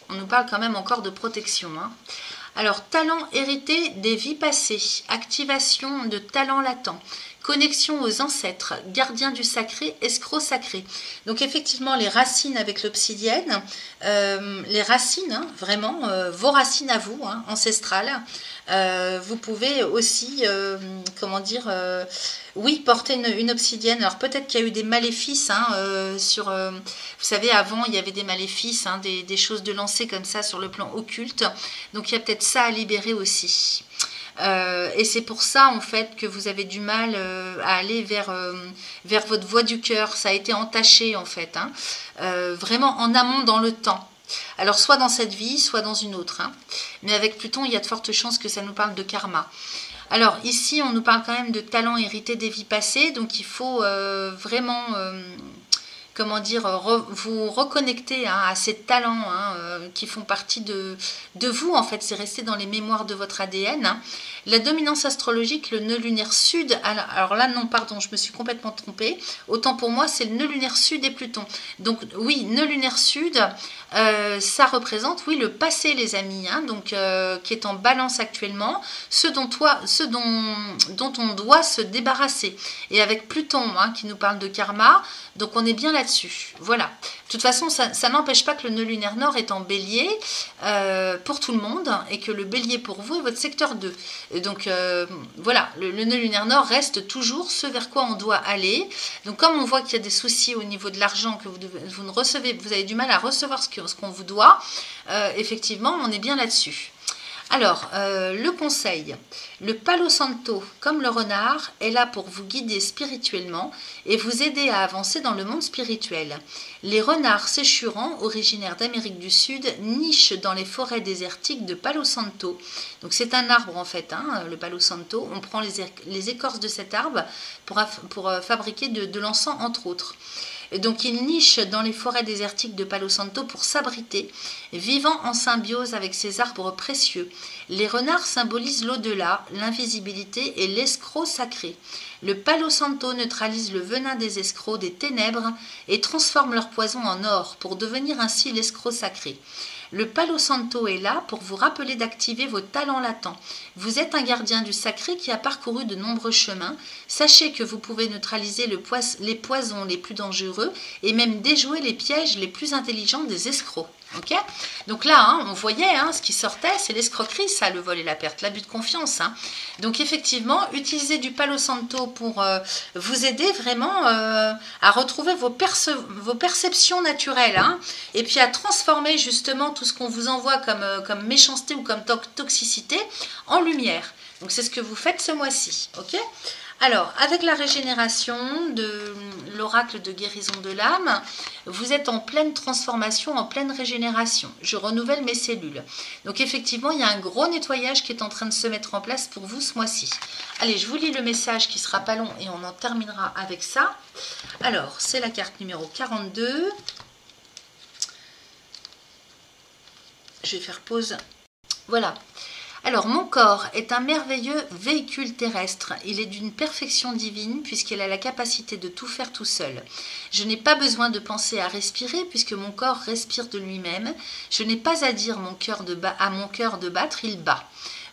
A: On nous parle quand même encore de protection. Hein. Alors talent hérité des vies passées, activation de talent latent. Connexion aux ancêtres, gardien du sacré, escroc sacré. Donc effectivement, les racines avec l'obsidienne, les racines, hein, vraiment, vos racines à vous, hein, ancestrales. Vous pouvez aussi, comment dire, oui, porter une obsidienne. Alors peut-être qu'il y a eu des maléfices, hein, vous savez, avant, il y avait des maléfices, hein, des choses de lancer comme ça sur le plan occulte. Donc il y a peut-être ça à libérer aussi. Et c'est pour ça en fait que vous avez du mal à aller vers votre voie du cœur. Ça a été entaché en fait, hein, vraiment en amont dans le temps. Alors soit dans cette vie, soit dans une autre. Hein. Mais avec Pluton, il y a de fortes chances que ça nous parle de karma. Alors ici, on nous parle quand même de talents hérités des vies passées. Donc il faut vraiment... comment dire, vous reconnecter, hein, à ces talents, hein, qui font partie de vous, en fait, c'est resté dans les mémoires de votre ADN. Hein. La dominance astrologique, le nœud lunaire sud, alors là, non, pardon, je me suis complètement trompée, autant pour moi, c'est le nœud lunaire sud et Pluton. Donc oui, nœud lunaire sud, ça représente, oui, le passé, les amis, hein, donc, qui est en balance actuellement, ce dont on doit se débarrasser. Et avec Pluton, hein, qui nous parle de karma, donc on est bien là-dessus. Voilà. De toute façon, ça n'empêche pas que le nœud lunaire nord est en bélier pour tout le monde et que le bélier pour vous est votre secteur 2. Et donc voilà, le nœud lunaire nord reste toujours ce vers quoi on doit aller. Donc comme on voit qu'il y a des soucis au niveau de l'argent, que vous ne recevez, vous avez du mal à recevoir ce qu'on vous doit, effectivement, on est bien là-dessus. Alors, le conseil, le Palo Santo, comme le renard, est là pour vous guider spirituellement et vous aider à avancer dans le monde spirituel. Les renards séchurants, originaires d'Amérique du Sud, nichent dans les forêts désertiques de Palo Santo. Donc c'est un arbre en fait, hein, le Palo Santo. On prend les écorces de cet arbre pour fabriquer de l'encens entre autres. Et donc il niche dans les forêts désertiques de Palo Santo pour s'abriter, vivant en symbiose avec ces arbres précieux. Les renards symbolisent l'au-delà, l'invisibilité et l'escroc sacré. Le Palo Santo neutralise le venin des escrocs des ténèbres et transforme leur poison en or pour devenir ainsi l'escroc sacré. Le Palo Santo est là pour vous rappeler d'activer vos talents latents. Vous êtes un gardien du sacré qui a parcouru de nombreux chemins. Sachez que vous pouvez neutraliser les poisons les plus dangereux et même déjouer les pièges les plus intelligents des escrocs. Okay, donc là, on voyait ce qui sortait, c'est l'escroquerie, ça, le vol et la perte, l'abus de confiance. Donc effectivement, utilisez du Palo Santo pour vous aider vraiment à retrouver vos perceptions naturelles et puis à transformer justement tout ce qu'on vous envoie comme méchanceté ou comme toxicité en lumière. Donc c'est ce que vous faites ce mois-ci. Ok. Alors, avec la régénération de l'oracle de guérison de l'âme, vous êtes en pleine transformation, en pleine régénération. Je renouvelle mes cellules. Donc effectivement, il y a un gros nettoyage qui est en train de se mettre en place pour vous ce mois-ci. Allez, je vous lis le message qui sera pas long et on en terminera avec ça. Alors, c'est la carte numéro 42. Je vais faire pause. Voilà. Alors, mon corps est un merveilleux véhicule terrestre. Il est d'une perfection divine puisqu'il a la capacité de tout faire tout seul. Je n'ai pas besoin de penser à respirer puisque mon corps respire de lui-même. Je n'ai pas à dire à mon cœur de battre, il bat.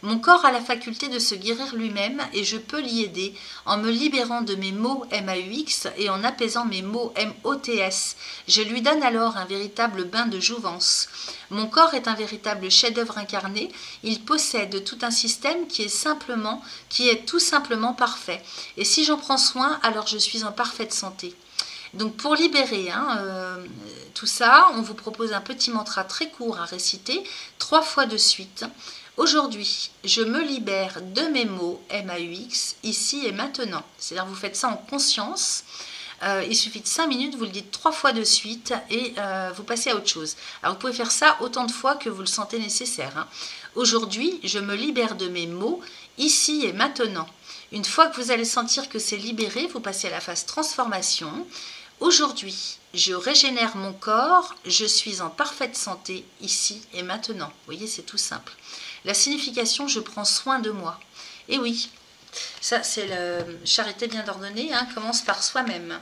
A: Mon corps a la faculté de se guérir lui-même et je peux l'y aider en me libérant de mes maux MAUX et en apaisant mes maux MOTS. Je lui donne alors un véritable bain de jouvence. Mon corps est un véritable chef-d'œuvre incarné. Il possède tout un système qui est tout simplement parfait. Et si j'en prends soin, alors je suis en parfaite santé. Donc pour libérer tout ça, on vous propose un petit mantra très court à réciter 3 fois de suite. Aujourd'hui, je me libère de mes maux MAUX, ici et maintenant. C'est-à-dire vous faites ça en conscience. Il suffit de 5 minutes, vous le dites 3 fois de suite et vous passez à autre chose. Alors vous pouvez faire ça autant de fois que vous le sentez nécessaire. Aujourd'hui, je me libère de mes maux, ici et maintenant. Une fois que vous allez sentir que c'est libéré, vous passez à la phase transformation. Aujourd'hui, je régénère mon corps, je suis en parfaite santé, ici et maintenant. Vous voyez, c'est tout simple. La signification, je prends soin de moi. Et oui, ça c'est la charité bien ordonnée, commence par soi-même.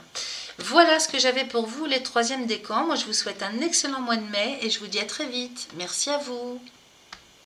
A: Voilà ce que j'avais pour vous, les 3e décans. Moi, je vous souhaite un excellent mois de mai et je vous dis à très vite. Merci à vous.